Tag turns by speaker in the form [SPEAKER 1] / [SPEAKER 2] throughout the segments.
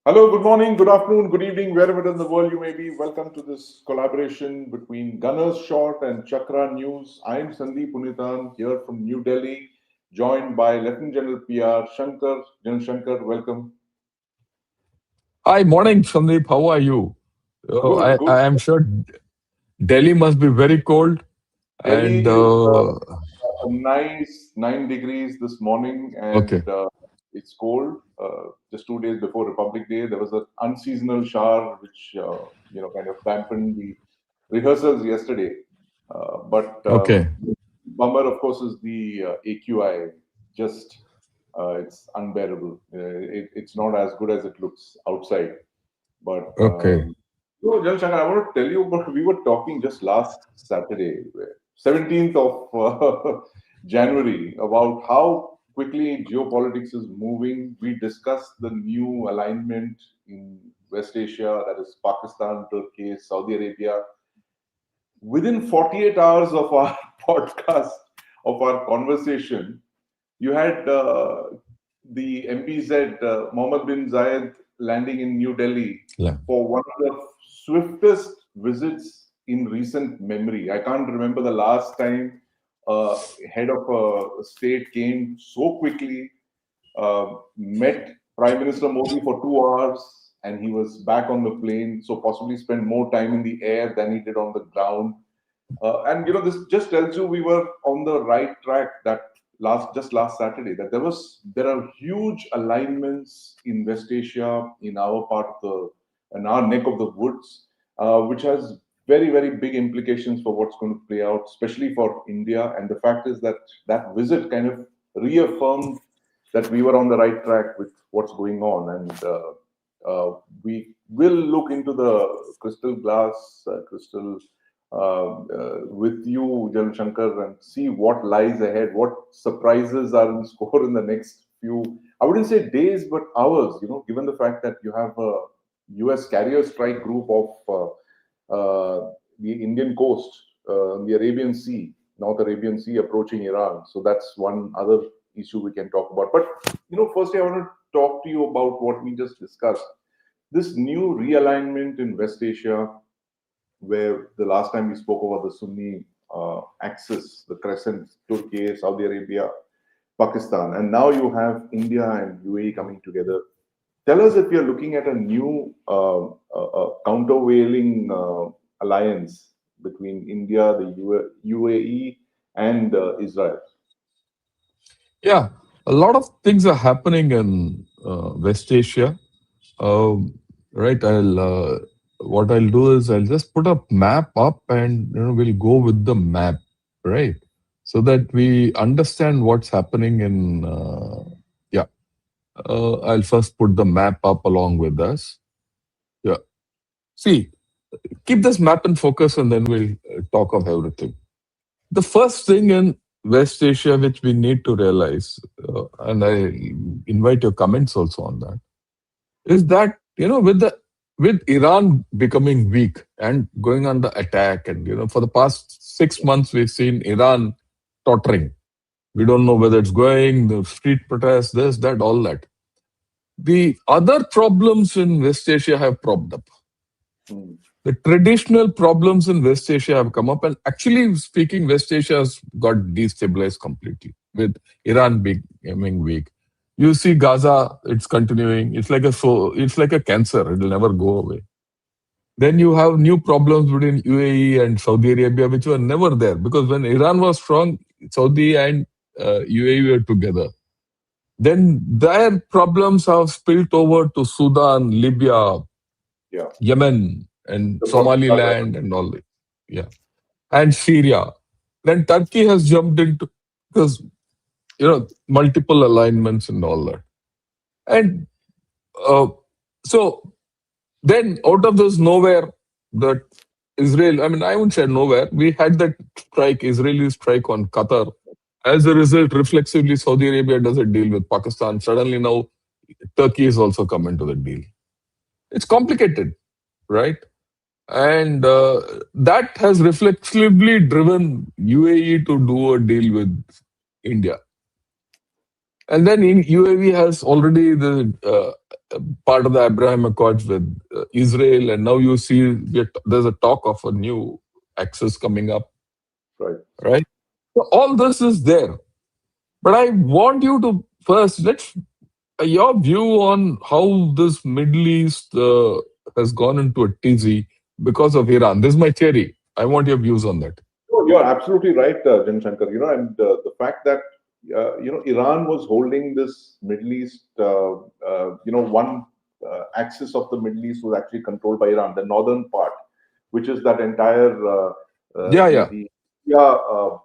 [SPEAKER 1] Hello, good morning, good afternoon, good evening, wherever in the world you may be. Welcome to this collaboration between Gunners Short and Chakra News. I am Sandeep Punitan here from New Delhi, joined by Lieutenant General PR Shankar. General Shankar, welcome.
[SPEAKER 2] Hi, morning, Sandeep. How are you?
[SPEAKER 1] Good, good.
[SPEAKER 2] I am sure Delhi must be very cold.
[SPEAKER 1] Delhi
[SPEAKER 2] And
[SPEAKER 1] is a nice 9 degrees this morning,
[SPEAKER 2] okay,
[SPEAKER 1] and it's cold. Just 2 days before Republic Day, there was an unseasonal shower which kind of dampened the rehearsals yesterday. But
[SPEAKER 2] okay,
[SPEAKER 1] bummer, of course, is the AQI. Just it's unbearable. It's not as good as it looks outside. But
[SPEAKER 2] okay.
[SPEAKER 1] so, Jan Shankar, I want to tell you about. We were talking just last Saturday, 17th of January, about how quickly geopolitics is moving. We discussed the new alignment in West Asia, that is Pakistan, Turkey, Saudi Arabia. Within 48 hours of our podcast, of our conversation, you had the MBZ, Mohammed bin Zayed, landing in New Delhi
[SPEAKER 2] Yeah.
[SPEAKER 1] for one of the swiftest visits in recent memory. I can't remember the last time head of a state came so quickly, met Prime Minister Modi for 2 hours, and he was back on the plane. So possibly spent more time in the air than he did on the ground. And this just tells you we were on the right track. That last Saturday, that there are huge alignments in West Asia, in our part of in our neck of the woods, which has very, very big implications for what's going to play out, especially for India. And the fact is that that visit kind of reaffirmed that we were on the right track with what's going on. And we will look into the crystal with you, Jan Shankar, and see what lies ahead, what surprises are in store in the next few, I wouldn't say days, but hours, given the fact that you have a US carrier strike group of the Indian coast, the Arabian Sea, North Arabian Sea approaching Iran. So that's one other issue we can talk about. But, firstly, I want to talk to you about what we just discussed. This new realignment in West Asia, where the last time we spoke about the Sunni axis, the crescent, Turkey, Saudi Arabia, Pakistan, and now you have India and UAE coming together. Tell us if you're looking at a new countervailing alliance between India, the UAE, and Israel.
[SPEAKER 2] Yeah, a lot of things are happening in West Asia. Right. What I'll do is I'll just put a map up, and we'll go with the map, right? So that we understand what's happening in. Yeah. I'll first put the map up along with us. Yeah. See, keep this map in focus, and then we'll talk of everything. The first thing in West Asia which we need to realize, and I invite your comments also on that, is that with Iran becoming weak and going on the attack, and for the past 6 months we've seen Iran tottering. We don't know whether it's going the street protests, this, that, all that. The other problems in West Asia have propped up.
[SPEAKER 1] Hmm.
[SPEAKER 2] The traditional problems in West Asia have come up, and actually speaking, West Asia has got destabilized completely with Iran becoming weak. You see Gaza, it's continuing. It's like a cancer. It'll never go away. Then you have new problems between UAE and Saudi Arabia, which were never there because when Iran was strong, Saudi and UAE were together. Then their problems have spilled over to Sudan, Libya,
[SPEAKER 1] Yeah.
[SPEAKER 2] Yemen, and
[SPEAKER 1] The
[SPEAKER 2] Somaliland, and all that. Yeah, and Syria. Then Turkey has jumped into because multiple alignments and all that. And so then out of this nowhere, that Israel, I mean, I wouldn't say nowhere, we had that strike, Israeli strike on Qatar. As a result, reflexively, Saudi Arabia does a deal with Pakistan. Suddenly now, Turkey is also come into the deal. It's complicated, right? And that has reflexively driven UAE to do a deal with India. And then UAE has already part of the Abraham Accords with Israel, and now you see there's a talk of a new axis coming up,
[SPEAKER 1] Right.
[SPEAKER 2] right? So all this is there. But I want you to first, let's your view on how this Middle East has gone into a tizzy because of Iran. This is my theory. I want your views on that.
[SPEAKER 1] No, you're absolutely right, Jan Shankar. And the fact that Iran was holding this Middle East, one axis of the Middle East was actually controlled by Iran, the northern part, which is that entire
[SPEAKER 2] Yeah, yeah.
[SPEAKER 1] the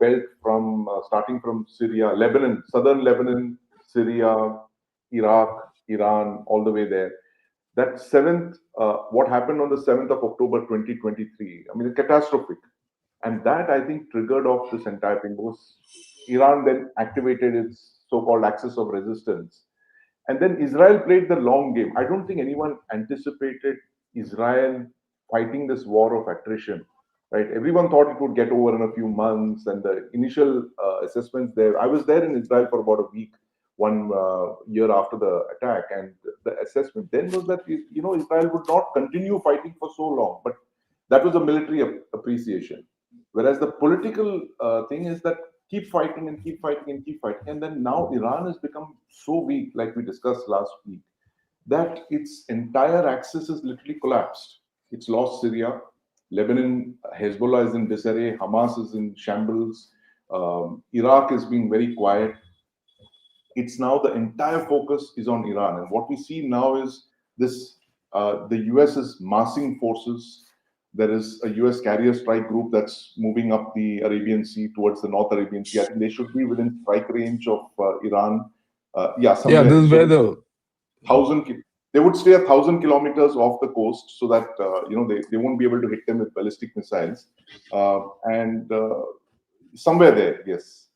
[SPEAKER 1] belt from starting from Syria, Lebanon, southern Lebanon, Syria, Iraq, Iran, all the way there. That what happened on the 7th of October 2023, I mean, catastrophic. And that, I think, triggered off this entire thing because Iran then activated its so-called axis of resistance. And then Israel played the long game. I don't think anyone anticipated Israel fighting this war of attrition, right? Everyone thought it would get over in a few months. And the initial assessments there, I was there in Israel for about a week, one year after the attack. And the assessment then was that, Israel would not continue fighting for so long. But that was a military appreciation. Whereas the political thing is that keep fighting and keep fighting and keep fighting. And then now Iran has become so weak, like we discussed last week, that its entire axis is literally collapsed. It's lost Syria, Lebanon, Hezbollah is in disarray, Hamas is in shambles, Iraq is being very quiet. It's now the entire focus is on Iran. And what we see now is this the US is massing forces. There is a US carrier strike group that's moving up the Arabian Sea towards the North Arabian Sea. I think they should be within strike range of Iran.
[SPEAKER 2] Yeah,
[SPEAKER 1] Somewhere.
[SPEAKER 2] this is
[SPEAKER 1] So
[SPEAKER 2] where the
[SPEAKER 1] 1,000. They would stay 1,000 kilometers off the coast so that they won't be able to hit them with ballistic missiles. And somewhere there, yes.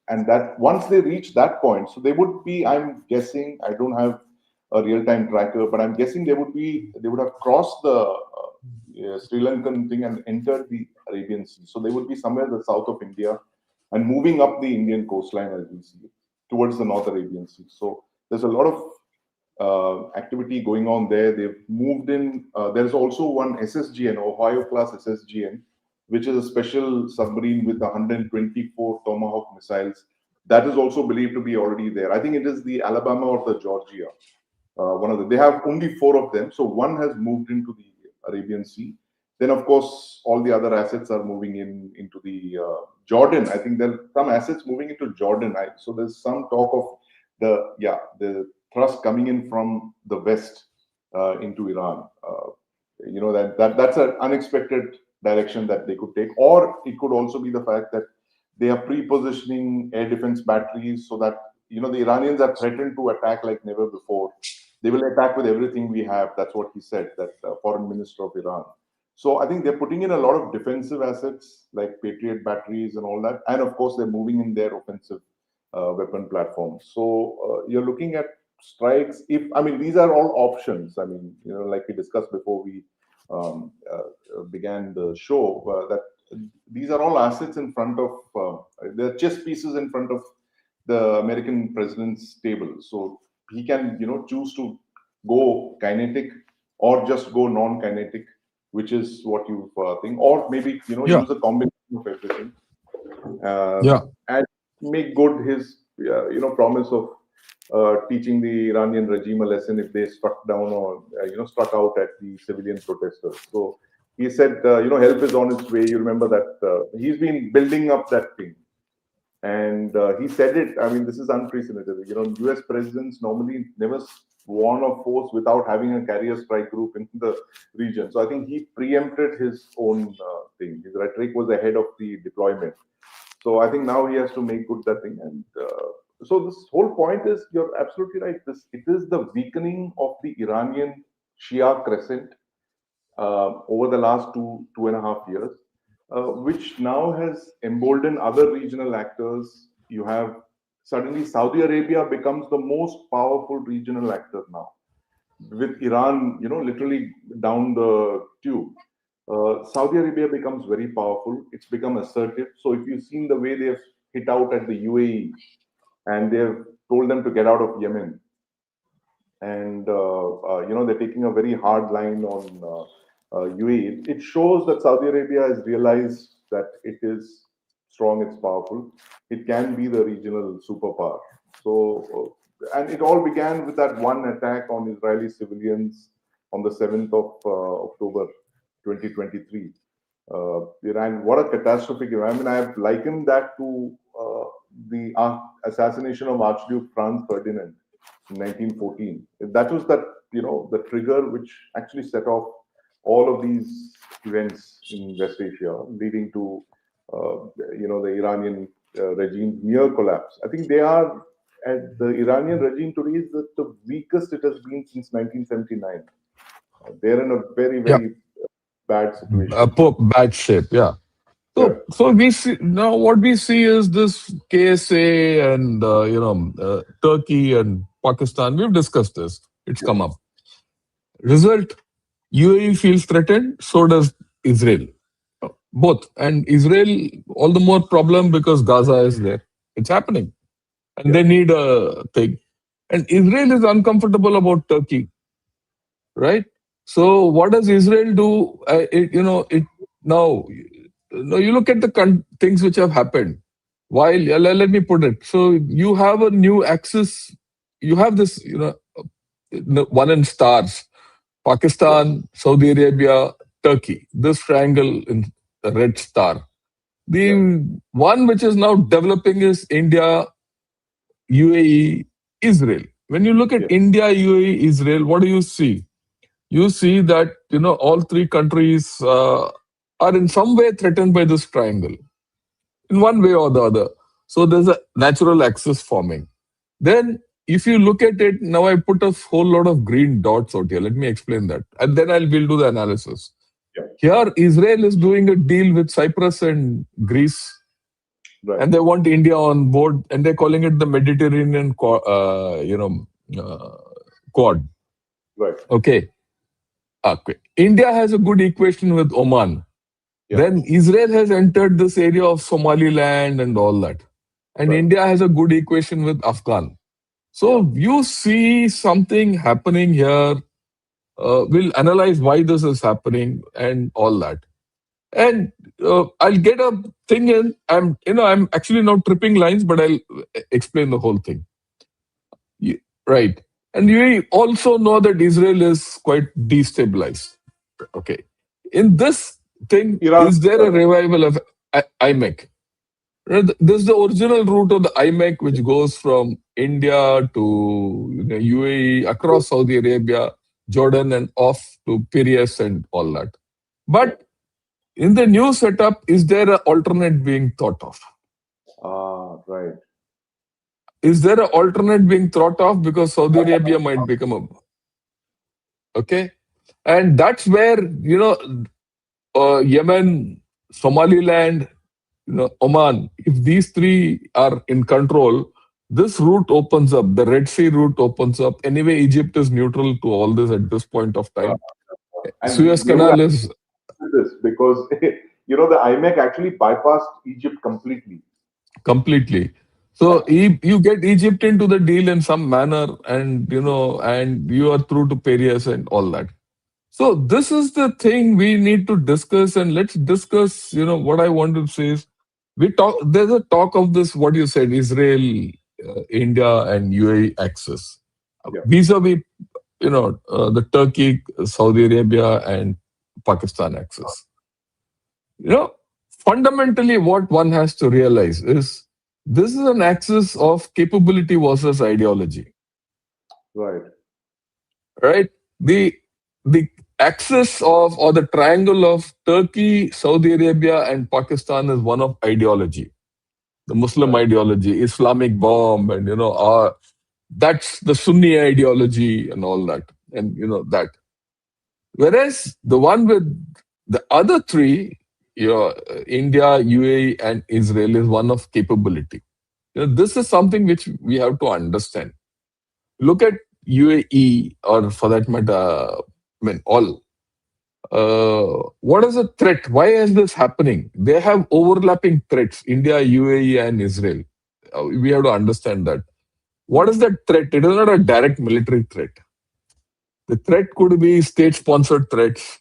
[SPEAKER 1] And that once they reach that point, so they would be. I'm guessing. I don't have a real-time tracker, but I'm guessing they would have crossed the Sri Lankan thing and entered the Arabian Sea. So they would be somewhere in the south of India and moving up the Indian coastline as we see it towards the North Arabian Sea. So there's a lot of activity going on there. They've moved in. There's also one SSGN, Ohio class SSGN, which is a special submarine with 124 Tomahawk missiles. That is also believed to be already there. I think it is the Alabama or the Georgia. They have only 4 of them. So one has moved into the Arabian Sea. Then, of course, all the other assets are moving into the Jordan. I think there are some assets moving into Jordan. So there's some talk of the thrust coming in from the west into Iran. That's an unexpected direction that they could take. Or it could also be the fact that they are pre-positioning air defense batteries so that the Iranians are threatened to attack like never before. They will attack with everything we have. That's what he said, that foreign minister of Iran. So I think they're putting in a lot of defensive assets like Patriot batteries and all that. And of course, they're moving in their offensive weapon platforms. So you're looking at strikes. These are all options. Like we discussed before we began the show, that these are all assets in front of, they're chess pieces in front of the American president's table. So he can, choose to go kinetic or just go non-kinetic, which is what you think, or maybe, use a combination of everything and make good his, promise of teaching the Iranian regime a lesson if they struck down or, struck out at the civilian protesters. So he said, help is on its way. You remember that he's been building up that thing. And he said it. This is unprecedented. US presidents normally never warn of force without having a carrier strike group in the region. So I think he preempted his own thing. His rhetoric was ahead of the deployment. So I think now he has to make good that thing. And so this whole point is, you're absolutely right. It is the weakening of the Iranian Shia crescent over the last 2.5 years. Which now has emboldened other regional actors. You have suddenly Saudi Arabia becomes the most powerful regional actor now, with Iran, literally down the tube. Saudi Arabia becomes very powerful. It's become assertive. So if you've seen the way they have hit out at the UAE and they have told them to get out of Yemen, and they're taking a very hard line on UAE. It shows that Saudi Arabia has realized that it is strong, it's powerful, it can be the regional superpower. So, and it all began with that one attack on Israeli civilians on the 7th of October 2023. Iran, what a catastrophic event. I mean, I have likened that to the assassination of Archduke Franz Ferdinand in 1914. That was the trigger which actually set off all of these events in West Asia, leading to, the Iranian regime near collapse. I think the Iranian regime today is the weakest it has been since 1979. They're in a very,
[SPEAKER 2] Yeah,
[SPEAKER 1] very bad situation.
[SPEAKER 2] bad shape. Yeah.
[SPEAKER 1] Yeah.
[SPEAKER 2] So we see now what we see is this KSA and Turkey and Pakistan. We've discussed this. It's come up. Result: UAE feels threatened. So does Israel. Both, and Israel all the more problem because Gaza is there. It's happening, and
[SPEAKER 1] Yeah.
[SPEAKER 2] they need a thing. And Israel is uncomfortable about Turkey, right? So what does Israel do? It now. No, you look at the things which have happened. While let me put it, so you have a new axis. You have this, one in stars:
[SPEAKER 1] Yes.
[SPEAKER 2] Pakistan, Saudi Arabia, Turkey. This triangle in the red star.
[SPEAKER 1] Right.
[SPEAKER 2] The one which is now developing is India, UAE, Israel. When you look at
[SPEAKER 1] Yes.
[SPEAKER 2] India, UAE, Israel, what do you see? You see that all three countries are in some way threatened by this triangle in one way or the other. So there's a natural axis forming. Then, if you look at it, now I put a whole lot of green dots out here. Let me explain that. And then we'll do the analysis.
[SPEAKER 1] Yeah.
[SPEAKER 2] Here, Israel is doing a deal with Cyprus and Greece,
[SPEAKER 1] Right.
[SPEAKER 2] and they want India on board, and they're calling it the Mediterranean Quad.
[SPEAKER 1] Right.
[SPEAKER 2] Okay. Okay. India has a good equation with Oman.
[SPEAKER 1] Yeah.
[SPEAKER 2] Then Israel has entered this area of Somaliland and all that. And
[SPEAKER 1] Right.
[SPEAKER 2] India has a good equation with Afghan. So you see something happening here. We'll analyze why this is happening and all that. And I'll get a thing in. I'm actually not tripping lines, but I'll explain the whole thing. Right. And you also know that Israel is quite destabilized. Okay. In this thing,
[SPEAKER 1] Iran.
[SPEAKER 2] is there a revival of IMEC? This is the original route of the IMEC, which goes from India to UAE, across Saudi Arabia, Jordan, and off to Piraeus and all that. But in the new setup, is there an alternate being thought of?
[SPEAKER 1] Right.
[SPEAKER 2] Is there an alternate being thought of? Because Saudi Arabia might become a... Okay. And that's where, Yemen, Somaliland, Oman, if these three are in control, this route opens up. The Red Sea route opens up. Anyway, Egypt is neutral to all this at this point of time.
[SPEAKER 1] And
[SPEAKER 2] Suez Canal is...
[SPEAKER 1] this because the IMEC actually bypassed Egypt completely.
[SPEAKER 2] Completely. So you get Egypt into the deal in some manner, and and you are through to Piraeus and all that. So this is the thing we need to discuss, and let's discuss. What I want to say is, there's a talk of this, what you said, Israel, India, and UAE axis,
[SPEAKER 1] Yeah.
[SPEAKER 2] vis-a-vis, the Turkey, Saudi Arabia, and Pakistan axis. Fundamentally, what one has to realize is this is an axis of capability versus ideology.
[SPEAKER 1] Right.
[SPEAKER 2] Right? The axis of, or the triangle of Turkey, Saudi Arabia, and Pakistan is one of ideology. The Muslim
[SPEAKER 1] Right.
[SPEAKER 2] ideology, Islamic bomb, and that's the Sunni ideology and all that. And that. Whereas the one with the other three, India, UAE, and Israel, is one of capability. This is something which we have to understand. Look at UAE, or for that matter, all. What is the threat? Why is this happening? They have overlapping threats, India, UAE, and Israel. We have to understand that. What is that threat? It is not a direct military threat. The threat could be state-sponsored threats,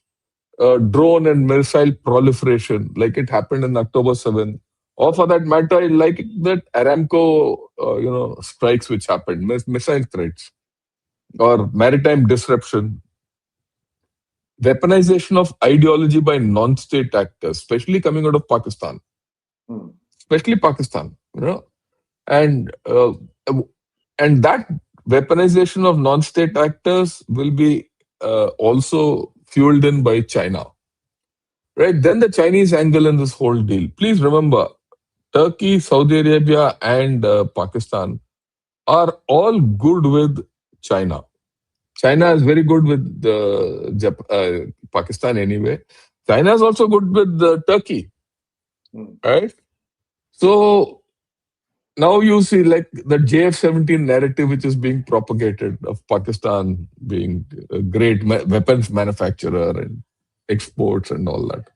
[SPEAKER 2] drone and missile proliferation, like it happened in October 7, or for that matter, like that Aramco, strikes which happened, missile threats, or maritime disruption, weaponization of ideology by non-state actors, especially coming out of Pakistan,
[SPEAKER 1] Hmm.
[SPEAKER 2] especially Pakistan, and and that weaponization of non-state actors will be also fueled in by China. Right, then the Chinese angle in this whole deal. Please remember, Turkey, Saudi Arabia, and Pakistan are all good with China. China is very good with Pakistan anyway. China is also good with Turkey,
[SPEAKER 1] Hmm.
[SPEAKER 2] right? So now you see like the JF-17 narrative which is being propagated of Pakistan being a great weapons manufacturer and exports and all that.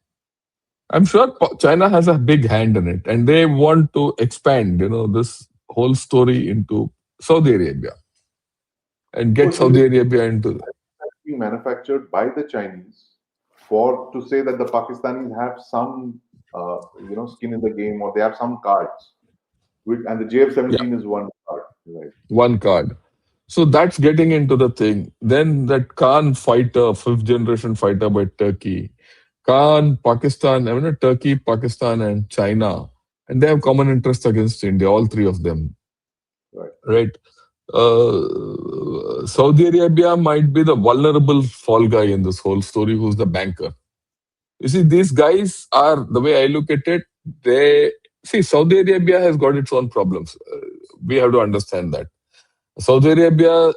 [SPEAKER 2] I'm sure China has a big hand in it, and they want to expand, this whole story into Saudi Arabia and
[SPEAKER 1] So
[SPEAKER 2] get Saudi Arabia into.
[SPEAKER 1] being manufactured by the Chinese for to say that the Pakistanis have some skin in the game, or they have some cards. And the
[SPEAKER 2] Yeah,
[SPEAKER 1] JF-17 is one card, right?
[SPEAKER 2] one card. So that's getting into the thing. Then that Khan fighter, fifth generation fighter by Turkey, Khan, Pakistan, Turkey, Pakistan, and China, and they have common interests against India, all three of them,
[SPEAKER 1] Right.
[SPEAKER 2] right? Saudi Arabia might be the vulnerable fall guy in this whole story, who's the banker. You see, these guys are, the way I look at it, they see Saudi Arabia has got its own problems. We have to understand that. Saudi Arabia,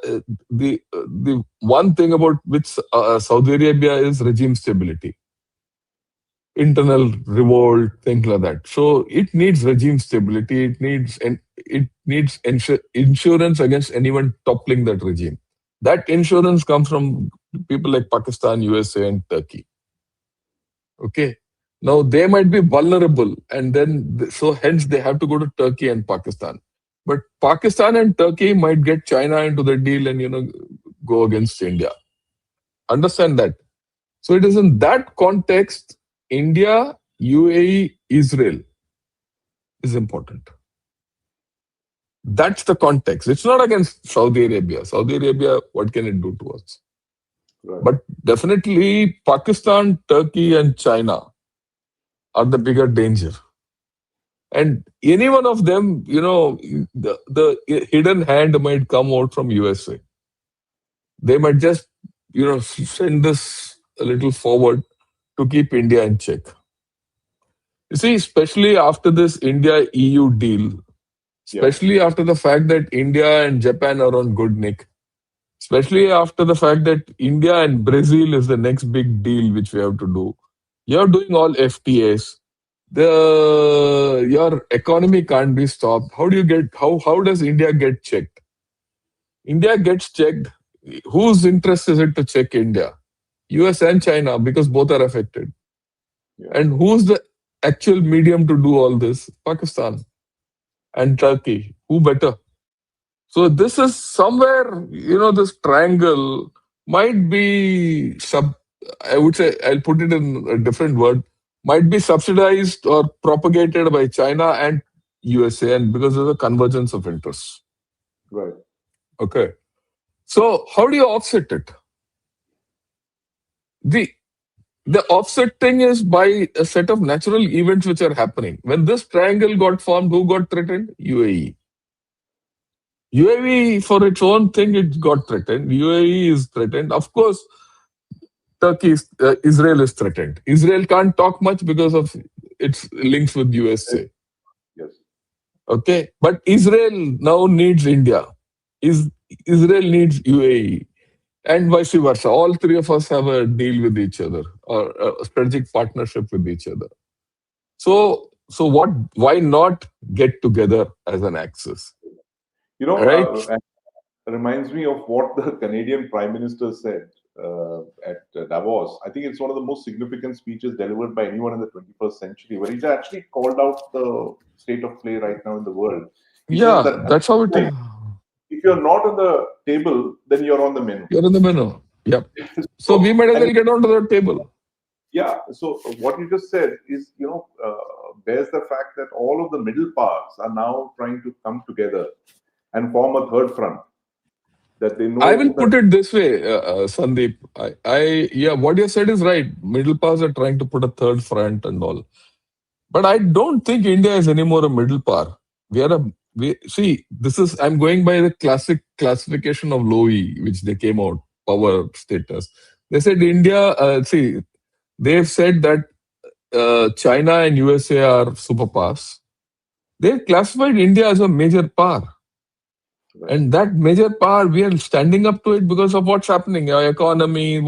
[SPEAKER 2] the one thing about which Saudi Arabia is regime stability, internal revolt, things like that. So it needs regime stability. It needs insurance against anyone toppling that regime. That insurance comes from people like Pakistan, USA, and Turkey. Okay. Now they might be vulnerable, and then so hence they have to go to Turkey and Pakistan. But Pakistan and Turkey might get China into the deal and go against India. Understand that. So it is in that context, India, UAE, Israel is important. That's the context. It's not against Saudi Arabia. Saudi Arabia, what can it do to us?
[SPEAKER 1] Right.
[SPEAKER 2] But definitely Pakistan, Turkey, and China are the bigger danger. And any one of them, the hidden hand might come out from USA. They might just, send this a little forward to keep India in check. You see, especially after this India-EU deal, especially after the fact that India and Japan are on good nick, especially after the fact that India and Brazil is the next big deal which we have to do. You're doing all FTAs. Your economy can't be stopped. How does India get checked? India gets checked. Whose interest is it to check India? US and China, because both are affected.
[SPEAKER 1] Yeah.
[SPEAKER 2] And who's the actual medium to do all this? Pakistan and Turkey. Who better? So this is somewhere, this triangle might be I would say, I'll put it in a different word, might be subsidized or propagated by China and USA, and because of the convergence of interests.
[SPEAKER 1] Right.
[SPEAKER 2] Okay. So how do you offset it? The offsetting is by a set of natural events which are happening. When this triangle got formed, who got threatened? UAE. UAE, for its own thing, it got threatened. UAE is threatened. Of course, Israel is threatened. Israel can't talk much because of its links with USA.
[SPEAKER 1] Yes.
[SPEAKER 2] Okay, but Israel now needs India. Israel needs UAE, and vice versa. All three of us have a deal with each other, or a strategic partnership with each other. So what? Why not get together as an axis? Right?
[SPEAKER 1] It reminds me of what the Canadian Prime Minister said at Davos. I think it's one of the most significant speeches delivered by anyone in the 21st century, where he actually called out the state of play right now in the world. He says
[SPEAKER 2] Yeah,
[SPEAKER 1] that
[SPEAKER 2] that's how it is.
[SPEAKER 1] if you're not on the table, then you're on the menu.
[SPEAKER 2] You're in the menu. Yep. So we
[SPEAKER 1] So,
[SPEAKER 2] might as
[SPEAKER 1] and
[SPEAKER 2] well get onto the table.
[SPEAKER 1] yeah, so what you just said is, bears the fact that all of the middle powers are now trying to come together and form a third front. That they
[SPEAKER 2] I will
[SPEAKER 1] know that
[SPEAKER 2] put it this way, Sandeep. Yeah, what you said is right. Middle powers are trying to put a third front and all. But I don't think India is anymore a middle power. We are a see. This is I'm going by the classic classification of Lowy, which they came out power status. They said India. See, they've said that China and USA are superpowers. They've classified India as a major power.
[SPEAKER 1] right,
[SPEAKER 2] And that major power, we are standing up to it because of what's happening. Our economy,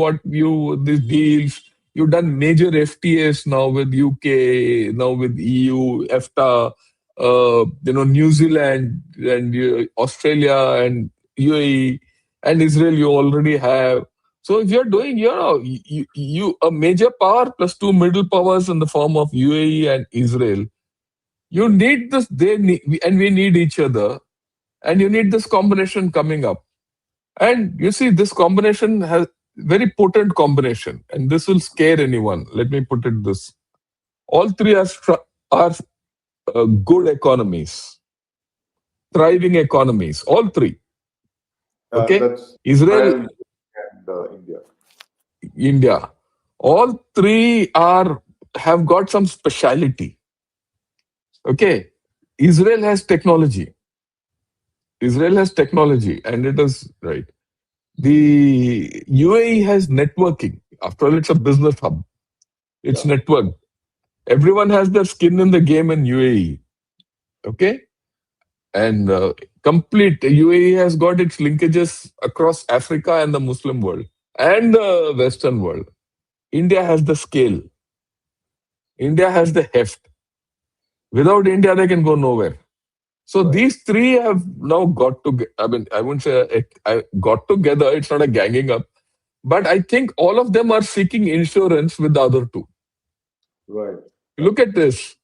[SPEAKER 2] these deals. You've done major FTAs now with UK, now with EU, EFTA, New Zealand and Australia and UAE and Israel. You already have. So if you're doing, you a major power plus two middle powers in the form of UAE and Israel. You need this. And we need each other, and you need this combination coming up. And you see, this combination has very potent combination, and this will scare anyone. Let me put it this: all three are good economies, thriving economies. All three. Okay,
[SPEAKER 1] that's
[SPEAKER 2] Israel,
[SPEAKER 1] Israel and India.
[SPEAKER 2] India, all three are have got some speciality. Okay, Israel has technology. Israel has technology, and it is right. The UAE has networking. After all, it's a business hub. It's
[SPEAKER 1] Yeah,
[SPEAKER 2] network. Everyone has their skin in the game in UAE. Okay? And complete UAE has got its linkages across Africa and the Muslim world and the Western world. India has the scale. India has the heft. Without India, they can go nowhere. So
[SPEAKER 1] right.
[SPEAKER 2] these three have now got to. I mean, I wouldn't say I got together. It's not a ganging up. But I think all of them are seeking insurance with the other two.
[SPEAKER 1] Right.
[SPEAKER 2] Look at this.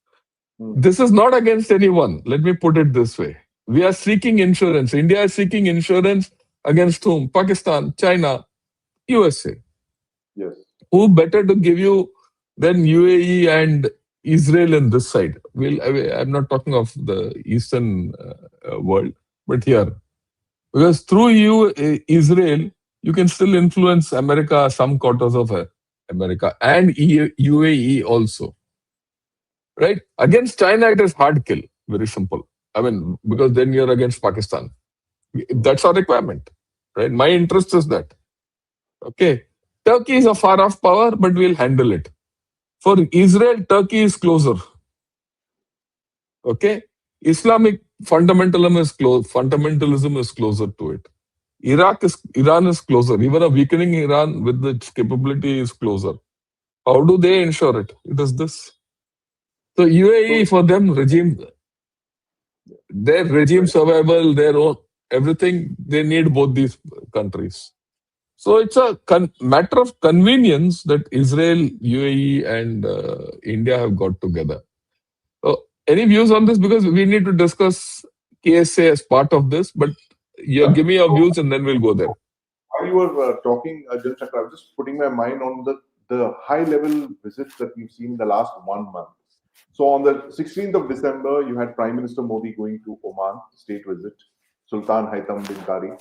[SPEAKER 1] Hmm.
[SPEAKER 2] This is not against anyone. Let me put it this way. We are seeking insurance. India is seeking insurance against whom? Pakistan, China, USA.
[SPEAKER 1] Yes.
[SPEAKER 2] Who better to give you than UAE and Israel in this side? I'm not talking of the Eastern world, but here. Because through Israel, you can still influence America, some quarters of America, and UAE also, right? Against China, it is hard kill, very simple. I mean, because then you're against Pakistan.
[SPEAKER 1] Hmm.
[SPEAKER 2] That's our requirement, right? My interest is that. Okay. Turkey is a far off power, but we'll handle it. For Israel, Turkey is closer. Okay. Islamic fundamentalism is closer to it. Iran is closer. Even a weakening Iran with its capability is closer. How do they ensure it? It is this. So UAE
[SPEAKER 1] So,
[SPEAKER 2] for them their regime
[SPEAKER 1] right.
[SPEAKER 2] survival, their own everything. They need both these countries. So it's a matter of convenience that Israel, UAE, and India have got together. So any views on this? Because we need to discuss KSA as part of this. But you
[SPEAKER 1] Yeah.
[SPEAKER 2] give me your
[SPEAKER 1] So,
[SPEAKER 2] views, and then we'll go there.
[SPEAKER 1] while you were talking, Jan Shankar, I was just putting my mind on the high level visits that we've seen in the last 1 month. So on the 16th of December, you had Prime Minister Modi going to Oman, state visit, Sultan Haitham bin Tariq.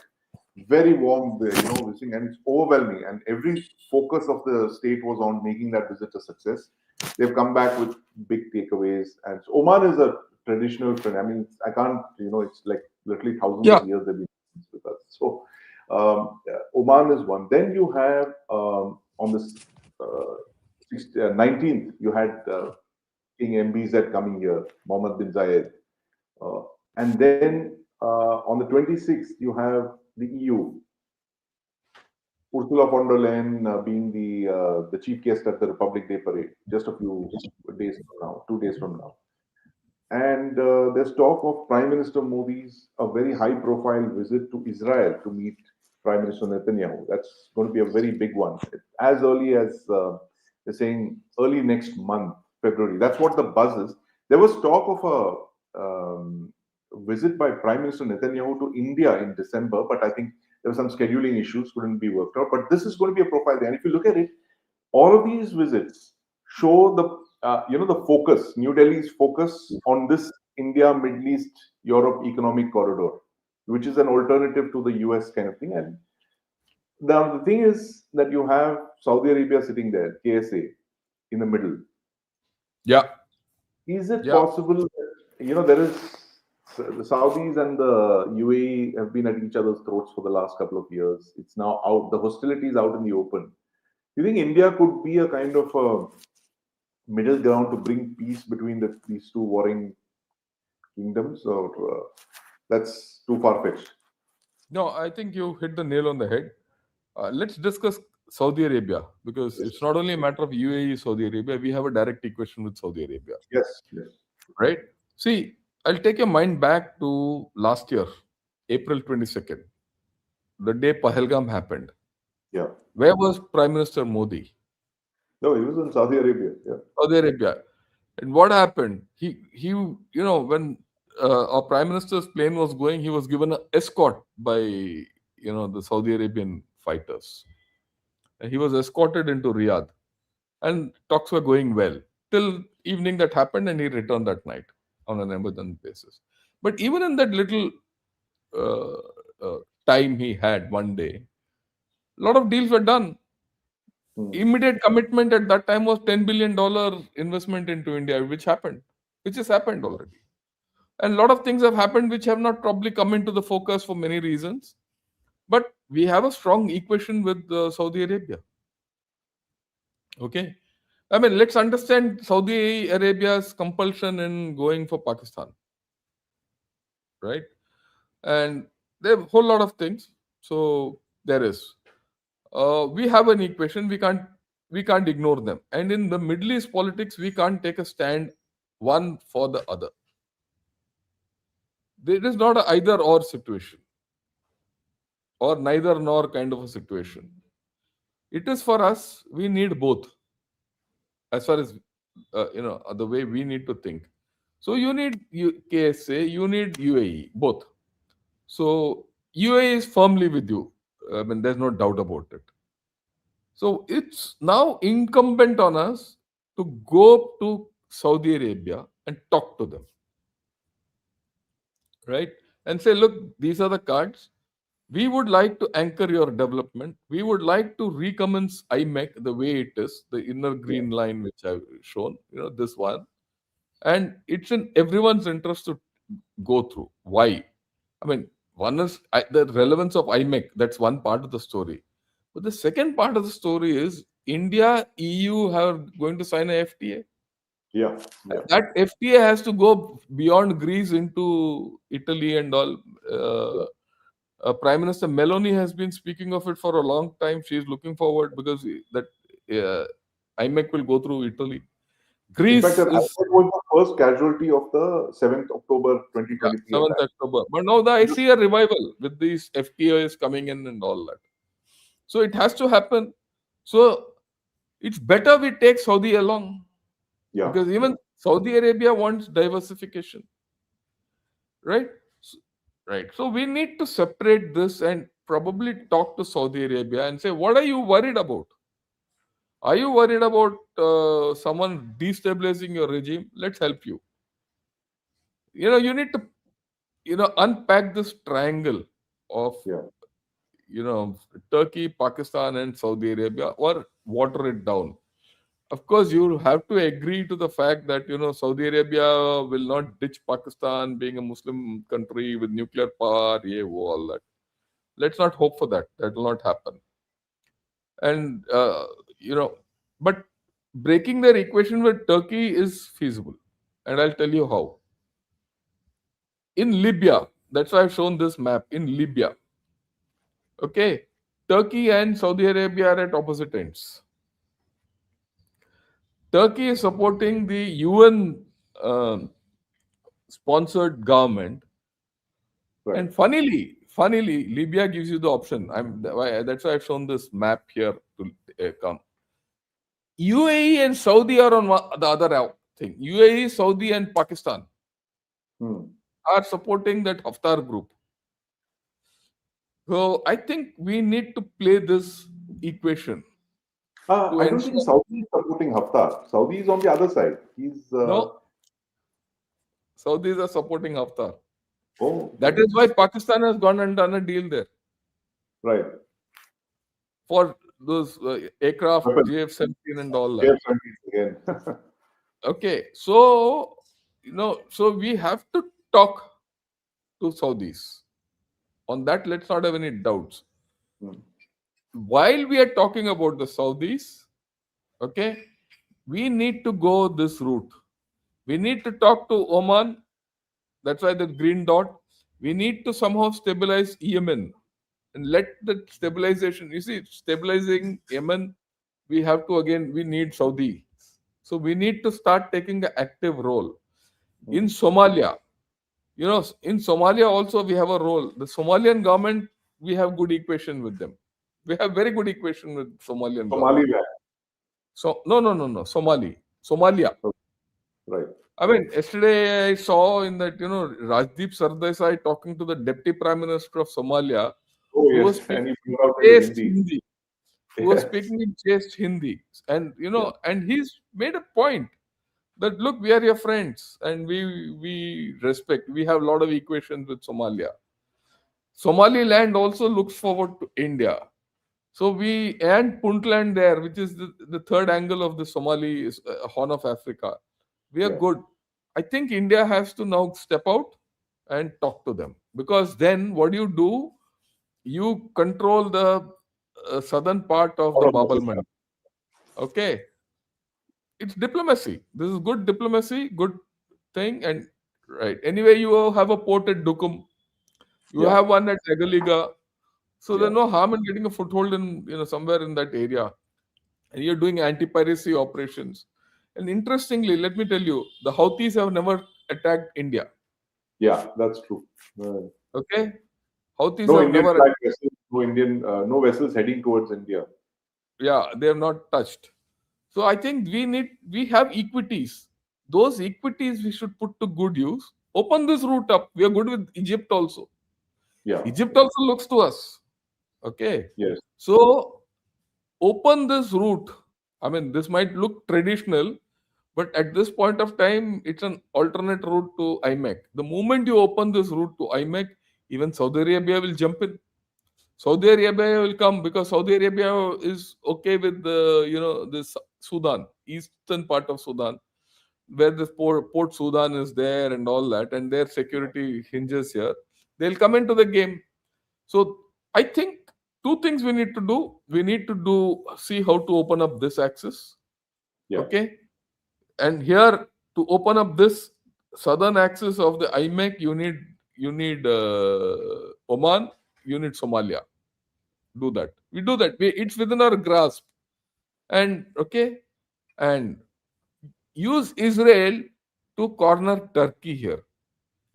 [SPEAKER 1] Very warm, visiting, and it's overwhelming. And every focus of the state was on making that visit a success. They've come back with big takeaways. And so Oman is a traditional friend. I mean, I can't, it's like literally thousands
[SPEAKER 2] Yeah,
[SPEAKER 1] of years they've been with us. So Oman is one. Then you have on this 19th, you had King MBZ coming here, Mohammed bin Zayed. Uh, and then on the 26th, you have the EU, Ursula von der Leyen being the chief guest at the Republic Day parade, just a few days from now, 2 days from now. And there's talk of Prime Minister Modi's a very high-profile visit to Israel to meet Prime Minister Netanyahu. That's going to be a very big one, as early as they're saying early next month, February. That's what the buzz is. There was talk of a visit by Prime Minister Netanyahu to India in December, but I think there were some scheduling issues, couldn't be worked out. But this is going to be a profile there. And if you look at it, all of these visits show the focus, New Delhi's focus on this India, Middle East, Europe economic corridor, which is an alternative to the US kind of thing. And the thing is that you have Saudi Arabia sitting there, KSA, in the middle.
[SPEAKER 2] Yeah.
[SPEAKER 1] Is it
[SPEAKER 2] Yeah.
[SPEAKER 1] possible that, there is the Saudis and the UAE have been at each other's throats for the last couple of years. It's now out, the hostility is out in the open. Do you think India could be a kind of a middle ground to bring peace between these two warring kingdoms, or that's too far fetched?
[SPEAKER 2] No, I think you hit the nail on the head. Let's discuss Saudi Arabia, because
[SPEAKER 1] Yes.
[SPEAKER 2] it's not only a matter of UAE, Saudi Arabia. We have a direct equation with Saudi Arabia,
[SPEAKER 1] Yes. Yes.
[SPEAKER 2] right? See, I'll take your mind back to last year, April 22nd, the day Pahalgam happened.
[SPEAKER 1] Yeah.
[SPEAKER 2] Where was Prime Minister Modi?
[SPEAKER 1] No, he was in Saudi Arabia. Yeah.
[SPEAKER 2] Saudi Arabia. And what happened? When our Prime Minister's plane was going, he was given an escort by, the Saudi Arabian fighters. And he was escorted into Riyadh. And talks were going well. Till evening that happened, and he returned that night on an emergency basis. But even in that little uh, time he had one day, a lot of deals were done. Immediate commitment at that time was $10 billion investment into India, which has happened already. And a lot of things have happened which have not probably come into the focus for many reasons. But we have a strong equation with Saudi Arabia. Okay. I mean, let's understand Saudi Arabia's compulsion in going for Pakistan, right? And there are a whole lot of things. So there is. We have an equation. We can't ignore them. And in the Middle East politics, we can't take a stand one for the other. There is not a either or situation, or neither nor kind of a situation. It is for us. We need both, as far as the way we need to think. So you need KSA, you need UAE, both. So UAE is firmly with you. I mean, there's no doubt about it. So it's now incumbent on us to go to Saudi Arabia and talk to them, right? And say, look, these are the cards. We would like to anchor your development. We would like to recommence IMEC the way it is, the inner green line which I've shown, this one. And it's in everyone's interest to go through. Why? I mean, one is the relevance of IMEC. That's one part of the story. But the second part of the story is India, EU are going to sign a FTA.
[SPEAKER 1] Yeah.
[SPEAKER 2] That FTA has to go beyond Greece into Italy and all. Prime Minister Meloni has been speaking of it for a long time. She is looking forward because that IMEC will go through Italy.
[SPEAKER 1] In
[SPEAKER 2] Greece
[SPEAKER 1] fact, that
[SPEAKER 2] is
[SPEAKER 1] was the first casualty of the 7th October 2023
[SPEAKER 2] 7th
[SPEAKER 1] attack.
[SPEAKER 2] October. But now I see a revival with these FTAs coming in and all that. So it has to happen. So it's better we take Saudi along.
[SPEAKER 1] Yeah.
[SPEAKER 2] Because even Saudi Arabia wants diversification. Right? Right. So we need to separate this and probably talk to Saudi Arabia and say, what are you worried about? Are you worried about someone destabilizing your regime? Let's help you. You need to, unpack this triangle of, Turkey, Pakistan, and Saudi Arabia, or water it down. Of course, you have to agree to the fact that, Saudi Arabia will not ditch Pakistan being a Muslim country with nuclear power, all that. Let's not hope for that. That will not happen. And, but breaking their equation with Turkey is feasible. And I'll tell you how. In Libya, that's why I've shown this map. In Libya, okay, Turkey and Saudi Arabia are at opposite ends. Turkey is supporting the UN sponsored government.
[SPEAKER 1] Right.
[SPEAKER 2] And funnily, Libya gives you the option. That's why I've shown this map here to come. UAE and Saudi are on the other thing. UAE, Saudi, and Pakistan are supporting that Haftar group. So I think we need to play this equation to
[SPEAKER 1] I don't think
[SPEAKER 2] ensure.
[SPEAKER 1] Saudi is supporting Haftar. Saudi is on the other side. He's
[SPEAKER 2] No, Saudis are supporting Haftar.
[SPEAKER 1] oh,
[SPEAKER 2] That
[SPEAKER 1] okay,
[SPEAKER 2] is why Pakistan has gone and done a deal there
[SPEAKER 1] right.
[SPEAKER 2] for those aircraft,
[SPEAKER 1] Weapons.
[SPEAKER 2] JF-17 and all that.
[SPEAKER 1] Yes, again.
[SPEAKER 2] Okay, so so we have to talk to Saudis. On that, let's not have any doubts.
[SPEAKER 1] Hmm.
[SPEAKER 2] While we are talking about the Saudis, okay, we need to go this route. We need to talk to Oman. That's why the green dot. We need to somehow stabilize Yemen and let the stabilization. You see, stabilizing Yemen, we have to again. We need Saudi. So we need to start taking an active role
[SPEAKER 1] Hmm.
[SPEAKER 2] in Somalia. In Somalia also we have a role. The Somalian government, we have good equation with them. We have very good equation with Somalian government.
[SPEAKER 1] Somaliland.
[SPEAKER 2] So no. Somalia.
[SPEAKER 1] Oh, right.
[SPEAKER 2] I mean, yesterday I saw in that Rajdeep Sardesai talking to the Deputy Prime Minister of Somalia,
[SPEAKER 1] Oh,
[SPEAKER 2] who was
[SPEAKER 1] yes.
[SPEAKER 2] speaking
[SPEAKER 1] And he brought out in
[SPEAKER 2] chaste
[SPEAKER 1] Hindi.
[SPEAKER 2] Hindi, who was
[SPEAKER 1] Yes.
[SPEAKER 2] speaking in chaste Hindi, and
[SPEAKER 1] Yeah.
[SPEAKER 2] and he's made a point that look, we are your friends, and we respect. We have a lot of equations with Somalia. Somaliland also looks forward to India. So we and Puntland there, which is the third angle of the Somali Horn of Africa. We are
[SPEAKER 1] Yeah.
[SPEAKER 2] good. I think India has to now step out and talk to them, because then what do? You control the southern part of the
[SPEAKER 1] All of
[SPEAKER 2] Babel
[SPEAKER 1] this.
[SPEAKER 2] Mandi. Okay, it's diplomacy. This is good diplomacy, good thing, and right. Anyway, you have a port at Dukum. You
[SPEAKER 1] Yeah.
[SPEAKER 2] have one at Egaliga. So there's
[SPEAKER 1] Yeah.
[SPEAKER 2] no harm in getting a foothold in somewhere in that area, and you're doing anti-piracy operations. And interestingly, let me tell you, the Houthis have never attacked India.
[SPEAKER 1] Yeah. That's true.
[SPEAKER 2] Okay, Houthis
[SPEAKER 1] No
[SPEAKER 2] have
[SPEAKER 1] Indian
[SPEAKER 2] never,
[SPEAKER 1] flag vessels. No vessels heading towards India.
[SPEAKER 2] yeah, they have not touched. So I think we have equities. Those equities we should put to good use. Open this route up. We are good with Egypt also.
[SPEAKER 1] Yeah.
[SPEAKER 2] Egypt also looks to us. Okay,
[SPEAKER 1] Yes.
[SPEAKER 2] so open this route. I mean, this might look traditional, but at this point of time, it's an alternate route to IMEC. The moment you open this route to IMEC, even Saudi Arabia will jump in. Saudi Arabia will come because Saudi Arabia is okay with the this Sudan, eastern part of Sudan, where the Port Sudan is there and all that, and their security hinges here. They'll come into the game. So I think two things we need to do. We need to see how to open up this axis.
[SPEAKER 1] Yeah.
[SPEAKER 2] Okay, and here to open up this southern axis of the IMEC, you need Oman, you need Somalia. Do that. We do that. It's within our grasp. And okay, and use Israel to corner Turkey here.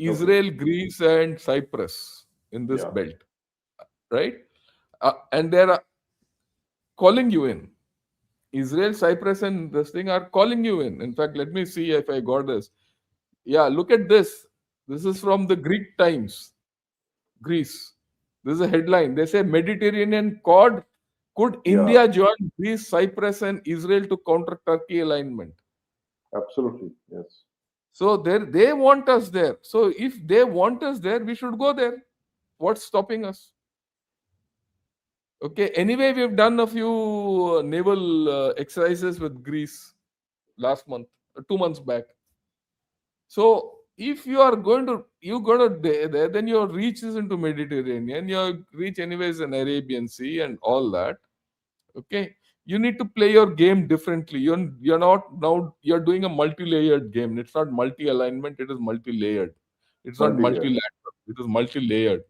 [SPEAKER 1] Okay.
[SPEAKER 2] Israel, Greece, and Cyprus in this
[SPEAKER 1] Yeah.
[SPEAKER 2] belt, right? And they're calling you in. Israel, Cyprus, and this thing are calling you in. In fact, let me see if I got this. Yeah, look at this. This is from the Greek Times, Greece. This is a headline. They say Mediterranean Cod. Could
[SPEAKER 1] Yeah.
[SPEAKER 2] India join Greece, Cyprus, and Israel to counter Turkey alignment?
[SPEAKER 1] Absolutely. Yes.
[SPEAKER 2] So they want us there. So if they want us there, we should go there. What's stopping us? Okay. Anyway, we've done a few naval exercises with Greece last month, 2 months back. So if you're gonna there, then your reach is into Mediterranean. Your reach anyways in Arabian Sea and all that. Okay, you need to play your game differently. You're not now you're doing a multi-layered game. It's not multi-alignment. It is multi-layered. It's not
[SPEAKER 1] Multi-layer.
[SPEAKER 2] multilateral. It is multi-layered.